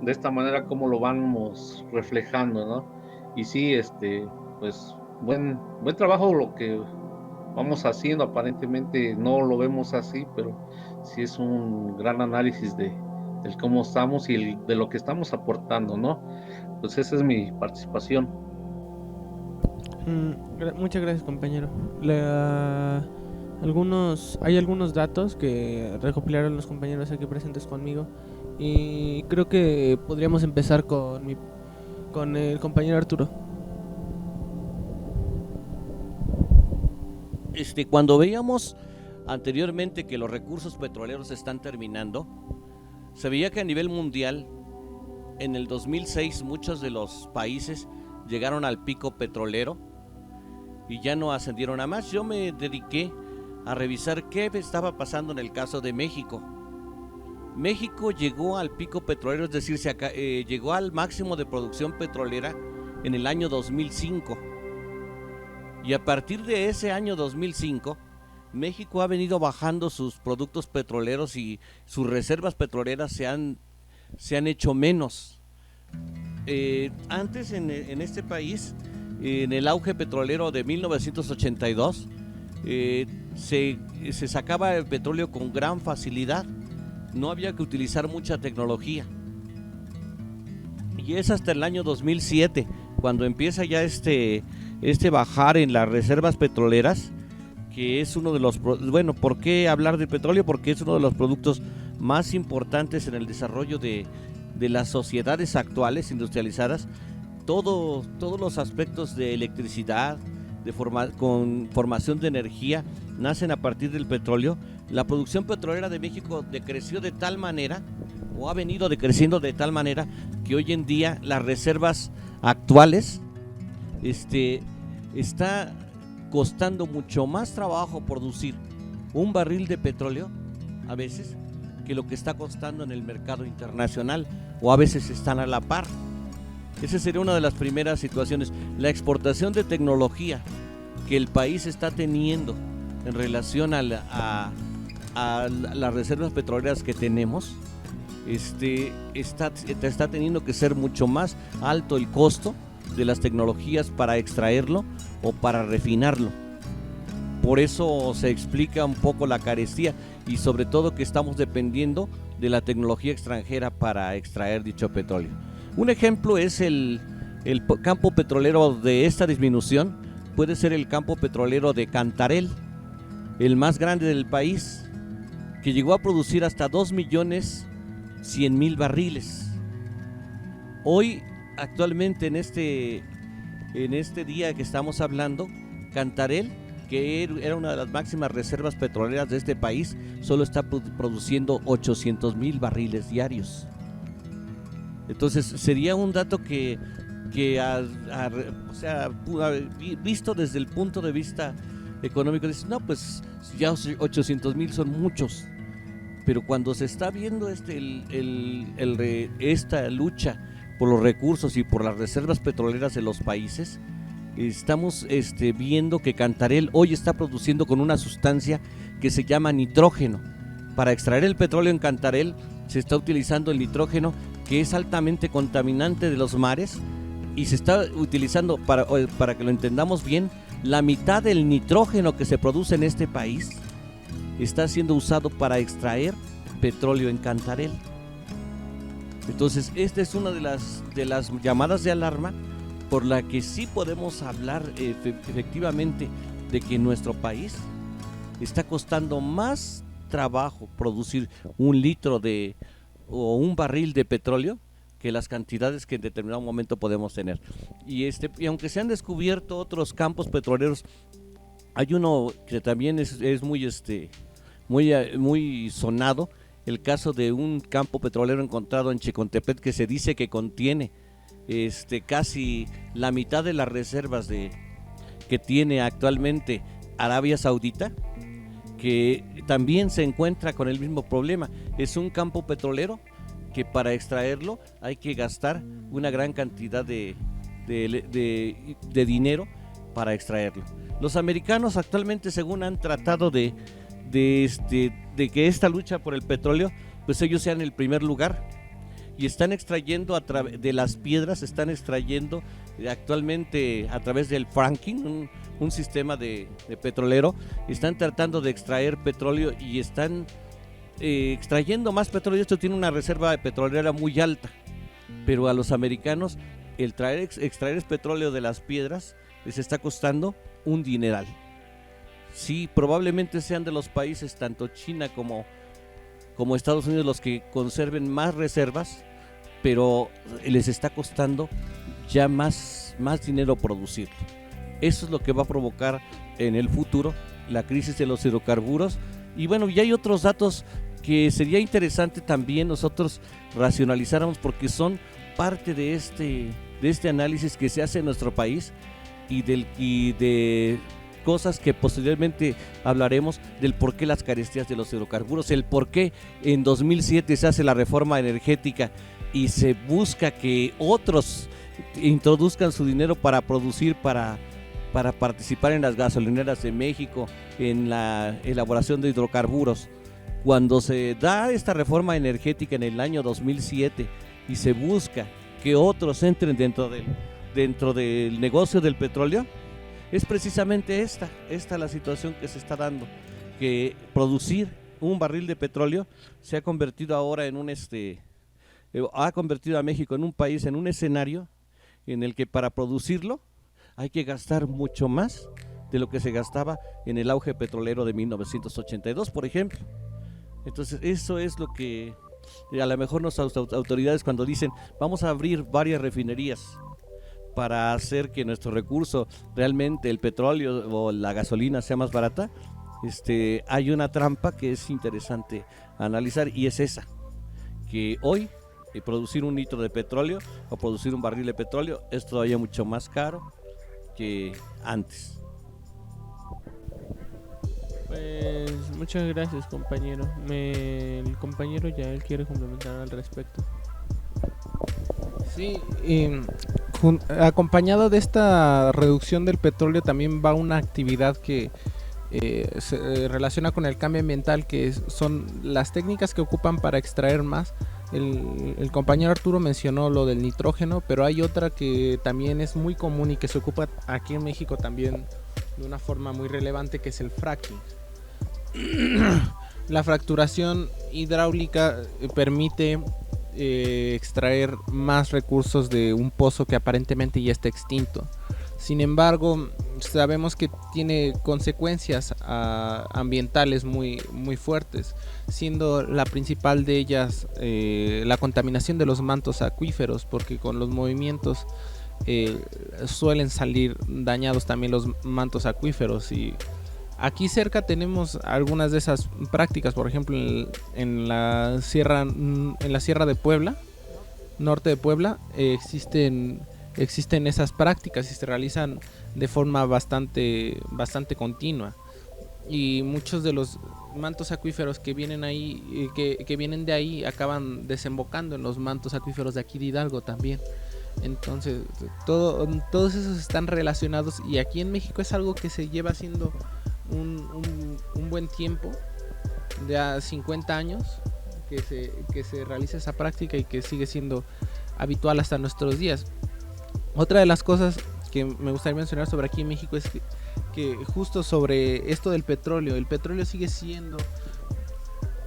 de esta manera como lo vamos reflejando, ¿no? Y sí, pues buen trabajo lo que vamos haciendo. Aparentemente no lo vemos así, pero sí es un gran análisis del cómo estamos y de lo que estamos aportando, ¿no? Pues esa es mi participación. Muchas gracias, compañero. Hay algunos datos que recopilaron los compañeros aquí presentes conmigo y creo que podríamos empezar con el compañero Arturo. Cuando veíamos anteriormente que los recursos petroleros están terminando, se veía que a nivel mundial, en el 2006, muchos de los países llegaron al pico petrolero y ya no ascendieron a más. Yo me dediqué a revisar qué estaba pasando en el caso de México. México llegó al pico petrolero, es decir, llegó al máximo de producción petrolera en el año 2005. Y a partir de ese año 2005, México ha venido bajando sus productos petroleros y sus reservas petroleras se han hecho menos. Antes en este país, en el auge petrolero de 1982, se sacaba el petróleo con gran facilidad, no había que utilizar mucha tecnología. Y es hasta el año 2007 cuando empieza ya este bajar en las reservas petroleras, que es uno de los, bueno, ¿por qué hablar de petróleo? Porque es uno de los productos más importantes en el desarrollo de las sociedades actuales industrializadas. Todos los aspectos de electricidad, con formación de energía, nacen a partir del petróleo. La producción petrolera de México decreció de tal manera, o ha venido decreciendo de tal manera, que hoy en día las reservas actuales está costando mucho más trabajo producir un barril de petróleo a veces que lo que está costando en el mercado internacional, o a veces están a la par. Esa sería una de las primeras situaciones. La exportación de tecnología que el país está teniendo en relación a las reservas petroleras que tenemos, está teniendo que ser mucho más alto el costo de las tecnologías para extraerlo o para refinarlo. Por eso se explica un poco la carestía y sobre todo que estamos dependiendo de la tecnología extranjera para extraer dicho petróleo. Un ejemplo es el campo petrolero de esta disminución, puede ser el campo petrolero de Cantarell, el más grande del país, que llegó a producir hasta 2.100.000 barriles. Hoy, actualmente en este día que estamos hablando, Cantarell, que era una de las máximas reservas petroleras de este país, solo está produciendo 800.000 barriles diarios. Entonces sería un dato que visto desde el punto de vista económico, dices, no, pues ya 800.000 son muchos, pero cuando se está viendo esta lucha por los recursos y por las reservas petroleras de los países, estamos viendo que Cantarell hoy está produciendo con una sustancia que se llama nitrógeno. Para extraer el petróleo en Cantarell se está utilizando el nitrógeno, que es altamente contaminante de los mares y se está utilizando, para que lo entendamos bien, la mitad del nitrógeno que se produce en este país está siendo usado para extraer petróleo en Cantarell. Entonces, esta es una de las llamadas de alarma por la que sí podemos hablar efectivamente de que en nuestro país está costando más trabajo producir un litro o un barril de petróleo que las cantidades que en determinado momento podemos tener. Y aunque se han descubierto otros campos petroleros, hay uno que también es muy sonado, el caso de un campo petrolero encontrado en Chicontepec que se dice que contiene casi la mitad de las reservas que tiene actualmente Arabia Saudita, que también se encuentra con el mismo problema. Es un campo petrolero que para extraerlo hay que gastar una gran cantidad de dinero para extraerlo. Los americanos actualmente, según han tratado de que esta lucha por el petróleo, pues ellos sean el primer lugar, y están extrayendo de las piedras, están extrayendo actualmente a través del fracking, un sistema de petrolero, están tratando de extraer petróleo y están extrayendo más petróleo. Esto tiene una reserva petrolera muy alta, pero a los americanos el extraer petróleo de las piedras les está costando un dineral. Sí, probablemente sean de los países, tanto China como Estados Unidos, los que conserven más reservas, pero les está costando ya más dinero producirlo. Eso es lo que va a provocar en el futuro la crisis de los hidrocarburos. Y bueno, ya hay otros datos que sería interesante también nosotros racionalizáramos, porque son parte de este análisis que se hace en nuestro país y de cosas que posteriormente hablaremos, del por qué las carestías de los hidrocarburos, el por qué en 2007 se hace la reforma energética y se busca que otros introduzcan su dinero para producir, para participar en las gasolineras de México, en la elaboración de hidrocarburos. Cuando se da esta reforma energética en el año 2007 y se busca que otros entren dentro del negocio del petróleo, es precisamente esta la situación que se está dando, que producir un barril de petróleo se ha convertido ahora ha convertido a México en un país, en un escenario en el que para producirlo hay que gastar mucho más de lo que se gastaba en el auge petrolero de 1982, por ejemplo. Entonces eso es lo que a lo mejor nuestras autoridades, cuando dicen vamos a abrir varias refinerías para hacer que nuestro recurso, realmente el petróleo o la gasolina, sea más barata, hay una trampa que es interesante analizar, y es esa, que hoy producir un litro de petróleo o producir un barril de petróleo es todavía mucho más caro que antes. Pues muchas gracias, compañero. El compañero ya él quiere complementar al respecto. Sí, acompañado de esta reducción del petróleo también va una actividad que se relaciona con el cambio ambiental, que son las técnicas que ocupan para extraer más. El compañero Arturo mencionó lo del nitrógeno, pero hay otra que también es muy común y que se ocupa aquí en México también de una forma muy relevante, que es el fracking. La fracturación hidráulica permite extraer más recursos de un pozo que aparentemente ya está extinto. Sin embargo, sabemos que tiene consecuencias ambientales muy fuertes, siendo la principal de ellas la contaminación de los mantos acuíferos, porque con los movimientos suelen salir dañados también los mantos acuíferos. Y aquí cerca tenemos algunas de esas prácticas, por ejemplo en la sierra de Puebla, norte de Puebla, existen esas prácticas y se realizan de forma bastante continua, y muchos de los mantos acuíferos que vienen ahí, que vienen de ahí, acaban desembocando en los mantos acuíferos de aquí de Hidalgo también. Entonces todos esos están relacionados, y aquí en México es algo que se lleva haciendo un buen tiempo, ya 50 años que se realiza esa práctica y que sigue siendo habitual hasta nuestros días. Otra de las cosas que me gustaría mencionar sobre aquí en México es que justo sobre esto del petróleo, el petróleo sigue siendo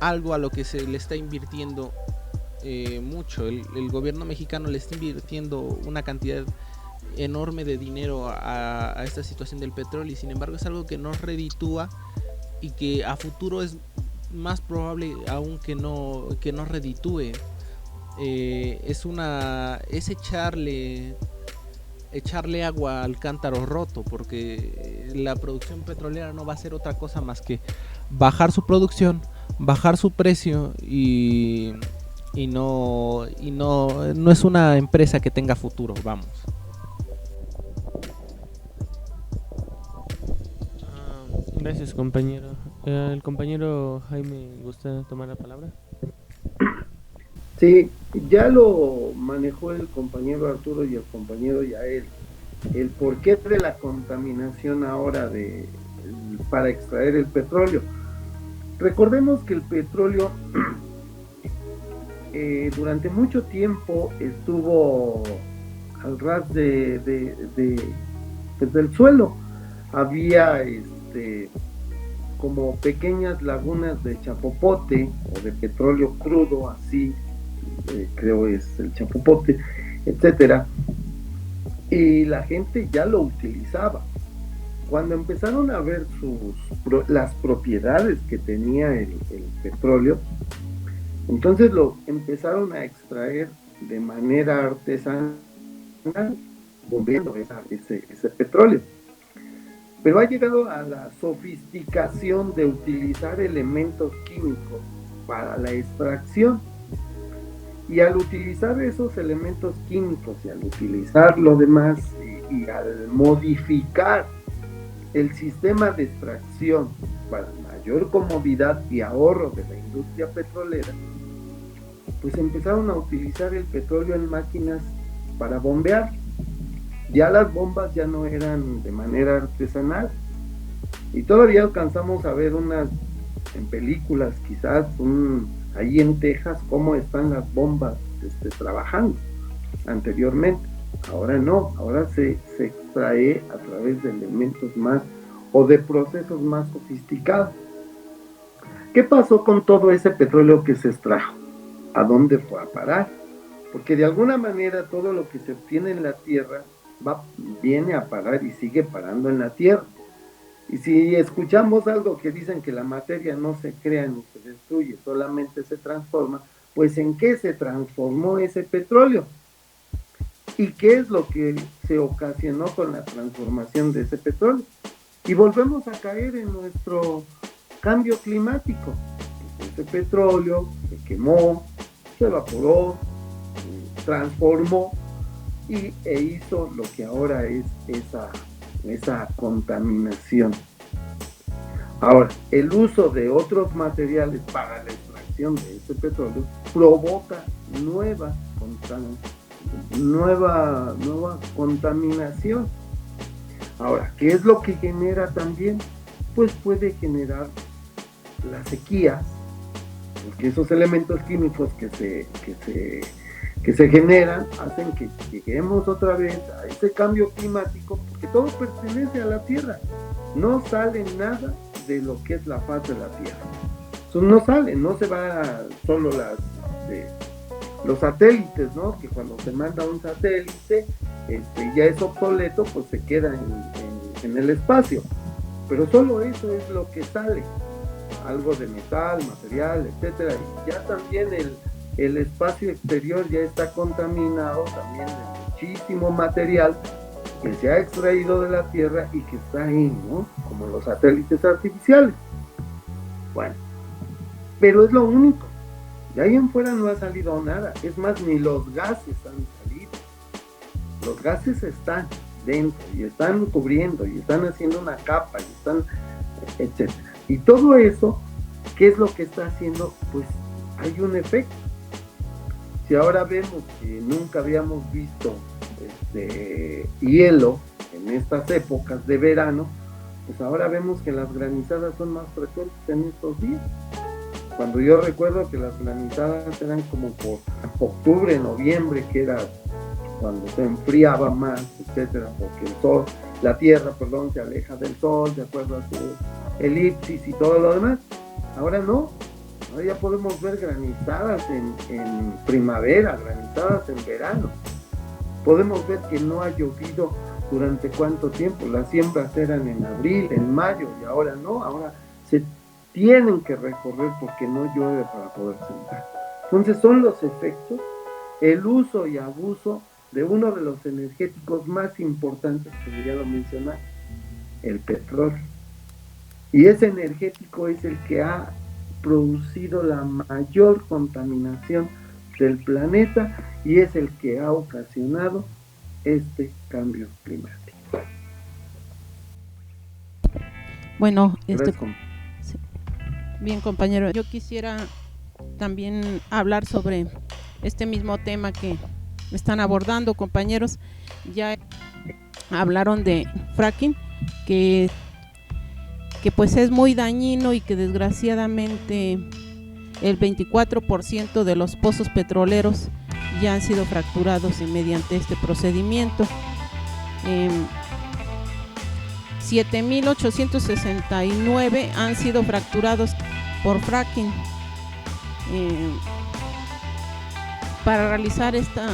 algo a lo que se le está invirtiendo mucho. El gobierno mexicano le está invirtiendo una cantidad enorme de dinero a esta situación del petróleo, y sin embargo es algo que no reditúa y que a futuro es más probable aún que no reditúe. Es echarle agua al cántaro roto, porque la producción petrolera no va a ser otra cosa más que bajar su producción, bajar su precio y no es una empresa que tenga futuro, vamos. Gracias, compañero. ¿El compañero Jaime gusta tomar la palabra? Sí, ya lo manejó el compañero Arturo y el compañero Yael, el porqué de la contaminación ahora para extraer el petróleo. Recordemos que el petróleo durante mucho tiempo estuvo al ras del suelo. Había como pequeñas lagunas de chapopote o de petróleo crudo, así creo es el chapopote, etcétera, y la gente ya lo utilizaba. Cuando empezaron a ver las propiedades que tenía el petróleo, entonces lo empezaron a extraer de manera artesanal, bombeando ese petróleo. Pero ha llegado a la sofisticación de utilizar elementos químicos para la extracción. Y al utilizar esos elementos químicos y al utilizar lo demás y al modificar el sistema de extracción para mayor comodidad y ahorro de la industria petrolera, pues empezaron a utilizar el petróleo en máquinas para bombear. Ya las bombas ya no eran de manera artesanal, y todavía alcanzamos a ver en películas quizás ahí en Texas cómo están las bombas trabajando anteriormente. Ahora no, ahora se extrae a través de elementos más o de procesos más sofisticados. ¿Qué pasó con todo ese petróleo que se extrajo? ¿A dónde fue a parar? Porque de alguna manera todo lo que se obtiene en la tierra viene a parar y sigue parando en la tierra. Y si escuchamos algo que dicen que la materia no se crea ni se destruye, solamente se transforma, pues ¿en qué se transformó ese petróleo? ¿Y qué es lo que se ocasionó con la transformación de ese petróleo? Y volvemos a caer en nuestro cambio climático. Ese petróleo se quemó, se evaporó, transformó e hizo lo que ahora es esa contaminación. Ahora, el uso de otros materiales para la extracción de ese petróleo provoca nueva contaminación. Ahora, ¿qué es lo que genera también? Pues puede generar las sequías, porque esos elementos químicos que se generan hacen que lleguemos otra vez a ese cambio climático, porque todo pertenece a la Tierra. No sale nada de lo que es la faz de la Tierra. Eso no sale, no se va solo los satélites, ¿no? Que cuando se manda un satélite ya es obsoleto, pues se queda en el espacio. Pero solo eso es lo que sale. Algo de metal, material, etcétera. Y ya también el espacio exterior ya está contaminado también de muchísimo material que se ha extraído de la Tierra y que está ahí, ¿no? Como los satélites artificiales. Bueno, pero es lo único. De ahí en fuera no ha salido nada. Es más, ni los gases han salido. Los gases están dentro y están cubriendo y están haciendo una capa y están, etcétera. Y todo eso, ¿qué es lo que está haciendo? Pues hay un efecto. Si ahora vemos que nunca habíamos visto hielo en estas épocas de verano, pues ahora vemos que las granizadas son más frecuentes en estos días. Cuando yo recuerdo que las granizadas eran como por octubre, noviembre, que era cuando se enfriaba más, etcétera, porque la tierra, se aleja del sol, de acuerdo a su elipsis y todo lo demás. Ahora no, ahora ya podemos ver granizadas en primavera, granizadas en verano. Podemos ver que no ha llovido durante cuánto tiempo. Las siembras eran en abril, en mayo, y ahora no, ahora se tienen que recorrer porque no llueve para poder sembrar. Entonces son los efectos, el uso y abuso de uno de los energéticos más importantes, como ya lo mencioné, el petróleo. Y ese energético es el que ha producido la mayor contaminación del planeta y es el que ha ocasionado este cambio climático. Bueno, Gracias, sí. Bien, compañero, yo quisiera también hablar sobre este mismo tema que están abordando, compañeros. Ya hablaron de fracking, que pues es muy dañino y que desgraciadamente el 24% de los pozos petroleros ya han sido fracturados mediante este procedimiento. 7.869 han sido fracturados por fracking. Para realizar esta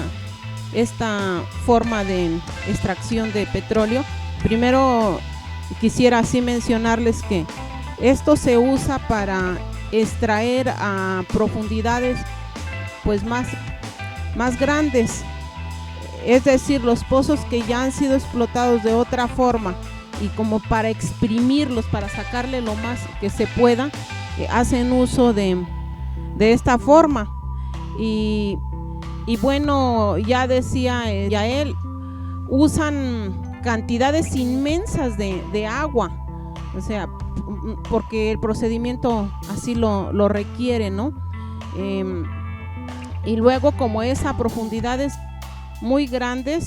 forma de extracción de petróleo, primero quisiera así mencionarles que esto se usa para extraer a profundidades pues más grandes, es decir, los pozos que ya han sido explotados de otra forma y como para exprimirlos, para sacarle lo más que se pueda, hacen uso de esta forma. Y bueno, ya decía Yael, usan cantidades inmensas de agua, o sea, porque el procedimiento así lo requiere, ¿no? Y luego, como es a profundidades muy grandes,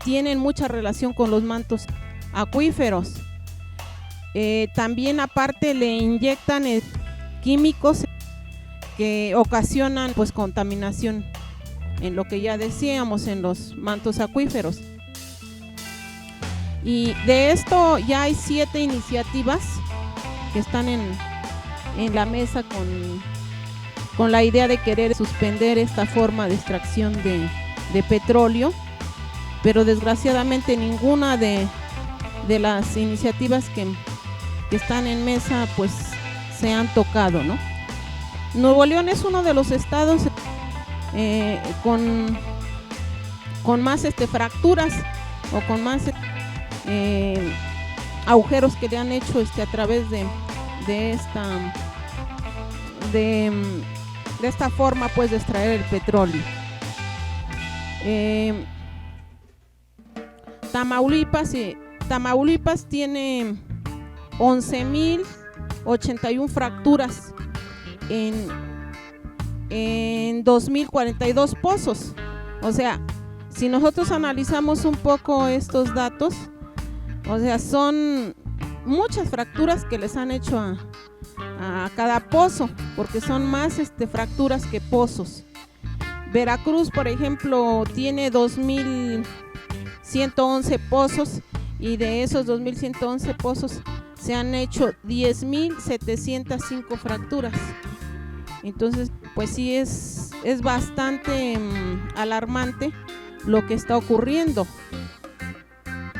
tienen mucha relación con los mantos acuíferos. También aparte le inyectan químicos que ocasionan pues contaminación, en lo que ya decíamos, en los mantos acuíferos. Y de esto ya hay 7 iniciativas que están en la mesa con la idea de querer suspender esta forma de extracción de petróleo, pero desgraciadamente ninguna de las iniciativas que están en mesa pues se han tocado, ¿no? Nuevo León es uno de los estados con más fracturas o con más agujeros que le han hecho a través de esta forma pues de extraer el petróleo. Tamaulipas tiene 11.081 fracturas en 2.042 pozos. O sea, si nosotros analizamos un poco estos datos, o sea, son muchas fracturas que les han hecho a cada pozo, porque son más fracturas que pozos. Veracruz, por ejemplo, tiene 2.111 pozos y de esos 2.111 pozos se han hecho 10.705 fracturas. Entonces, pues sí es bastante alarmante lo que está ocurriendo.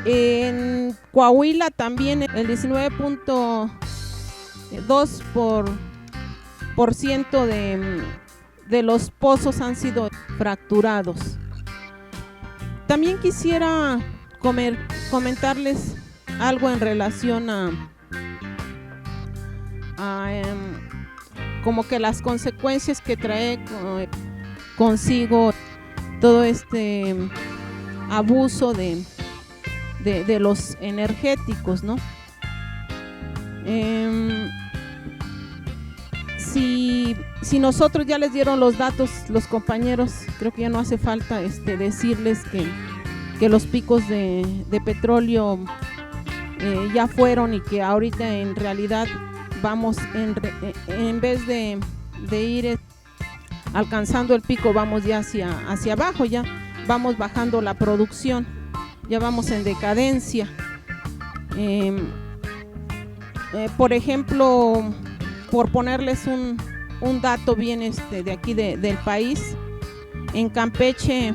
En Coahuila también el 19.2% de los pozos han sido fracturados. También quisiera comentarles algo en relación a como que las consecuencias que trae consigo todo este abuso de los energéticos, ¿no? Si nosotros ya les dieron los datos los compañeros, creo que ya no hace falta decirles que los picos de petróleo ya fueron y que ahorita en realidad vamos en vez de ir alcanzando el pico, vamos ya hacia abajo, ya vamos bajando la producción, ya vamos en decadencia. Por ejemplo, por ponerles un dato bien de aquí del país, en Campeche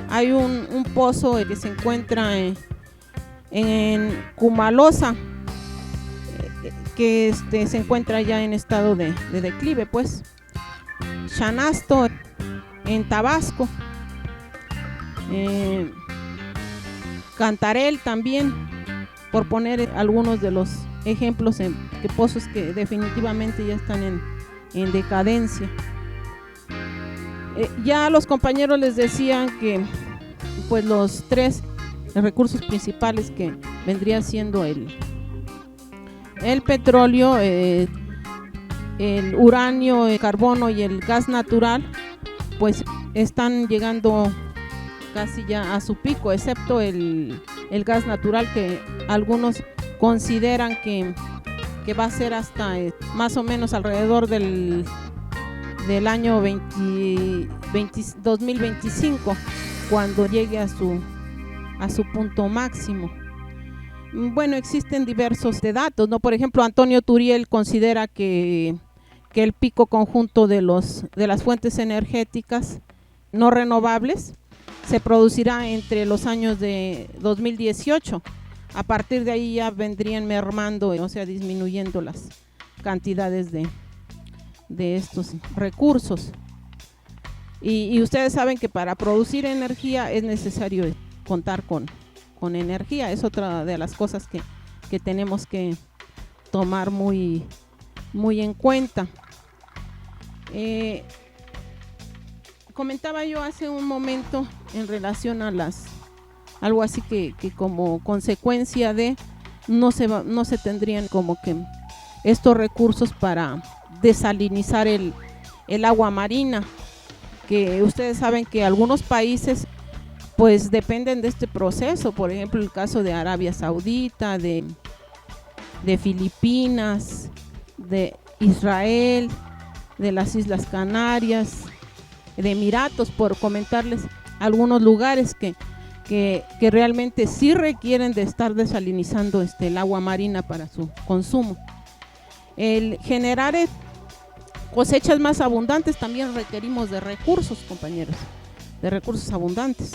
hay un pozo que se encuentra en Cumalosa, que se encuentra ya en estado de declive, pues. Chanasto en Tabasco, Cantarel también, por poner algunos de los ejemplos de pozos que definitivamente ya están en decadencia. Ya los compañeros les decían que pues los tres recursos principales, que vendría siendo el petróleo, el uranio, el carbono y el gas natural, pues están llegando casi ya a su pico, excepto el gas natural, que algunos consideran que va a ser hasta más o menos alrededor del año 2025, cuando llegue a su punto máximo. Bueno, existen diversos datos, ¿no? Por ejemplo, Antonio Turiel considera que el pico conjunto de las fuentes energéticas no renovables se producirá entre los años de 2018. A partir de ahí ya vendrían mermando, o sea, disminuyendo las cantidades de estos recursos. Y ustedes saben que para producir energía es necesario contar con energía. Es otra de las cosas que tenemos que tomar muy en cuenta. Comentaba yo hace un momento en relación a algo así que como consecuencia de no se tendrían como que estos recursos para desalinizar el agua marina, que ustedes saben que algunos países pues dependen de este proceso. Por ejemplo, el caso de Arabia Saudita, de Filipinas, de Israel, de las Islas Canarias, de Emiratos, por comentarles algunos lugares que realmente sí requieren de estar desalinizando el agua marina para su consumo. El generar cosechas más abundantes también requerimos de recursos, compañeros, de recursos abundantes.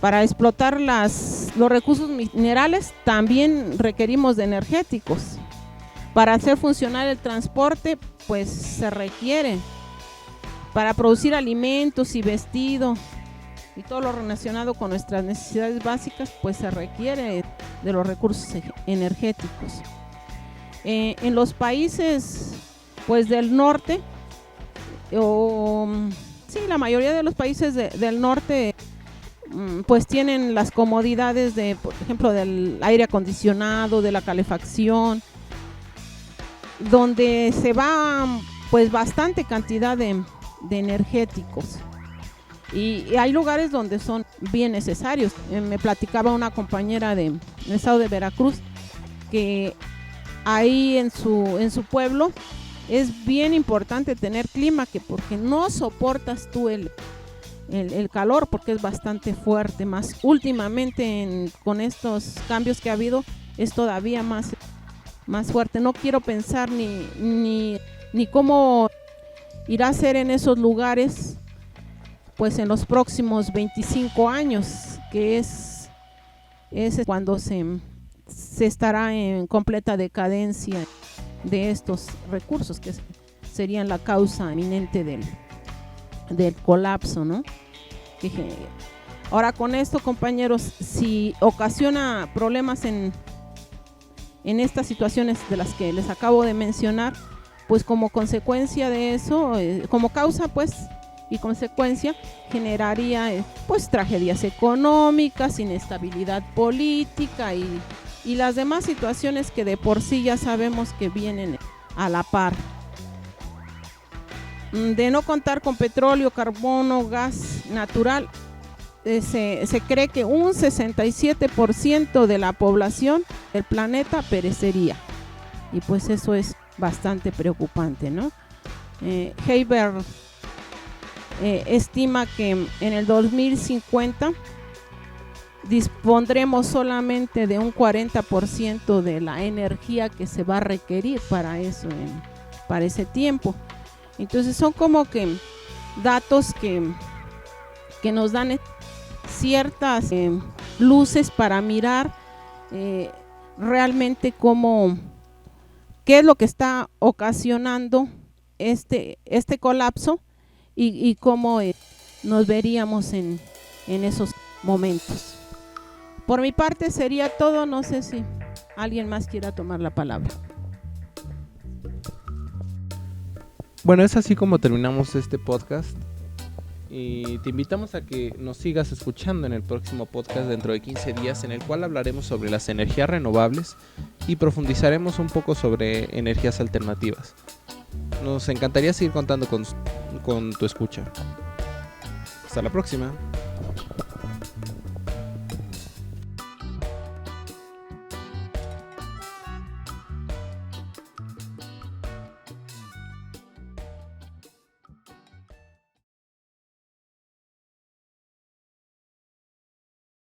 Para explotar los recursos minerales también requerimos de energéticos. Para hacer funcionar el transporte, pues se requiere. Para producir alimentos y vestido y todo lo relacionado con nuestras necesidades básicas, pues se requiere de los recursos energéticos. En los países pues del norte, la mayoría de los países del norte pues tienen las comodidades por ejemplo, del aire acondicionado, de la calefacción, donde se va pues bastante cantidad de energéticos, y hay lugares donde son bien necesarios. Me platicaba una compañera del estado de Veracruz que ahí en su pueblo es bien importante tener clima, porque no soportas tú el calor, porque es bastante fuerte. Más últimamente con estos cambios que ha habido es todavía más fuerte. No quiero pensar ni cómo irá a ser en esos lugares pues en los próximos 25 años, que es cuando se estará en completa decadencia de estos recursos, que serían la causa eminente del colapso, ¿no? Ahora, con esto, compañeros, si ocasiona problemas en estas situaciones de las que les acabo de mencionar, pues como consecuencia de eso, como causa pues y consecuencia, generaría pues tragedias económicas, inestabilidad política y las demás situaciones que de por sí ya sabemos que vienen a la par. De no contar con petróleo, carbono, gas natural, se cree que un 67% de la población del planeta perecería. y pues eso es bastante preocupante, ¿no? Haber estima que en el 2050 dispondremos solamente de un 40% de la energía que se va a requerir para eso, para ese tiempo. Entonces son como que datos que nos dan ciertas luces para mirar realmente qué es lo que está ocasionando este colapso y cómo nos veríamos en esos momentos. Por mi parte sería todo, no sé si alguien más quiera tomar la palabra. Bueno, es así como terminamos este podcast y te invitamos a que nos sigas escuchando en el próximo podcast dentro de 15 días, en el cual hablaremos sobre las energías renovables y profundizaremos un poco sobre energías alternativas. Nos encantaría seguir contando con tu escucha. Hasta la próxima.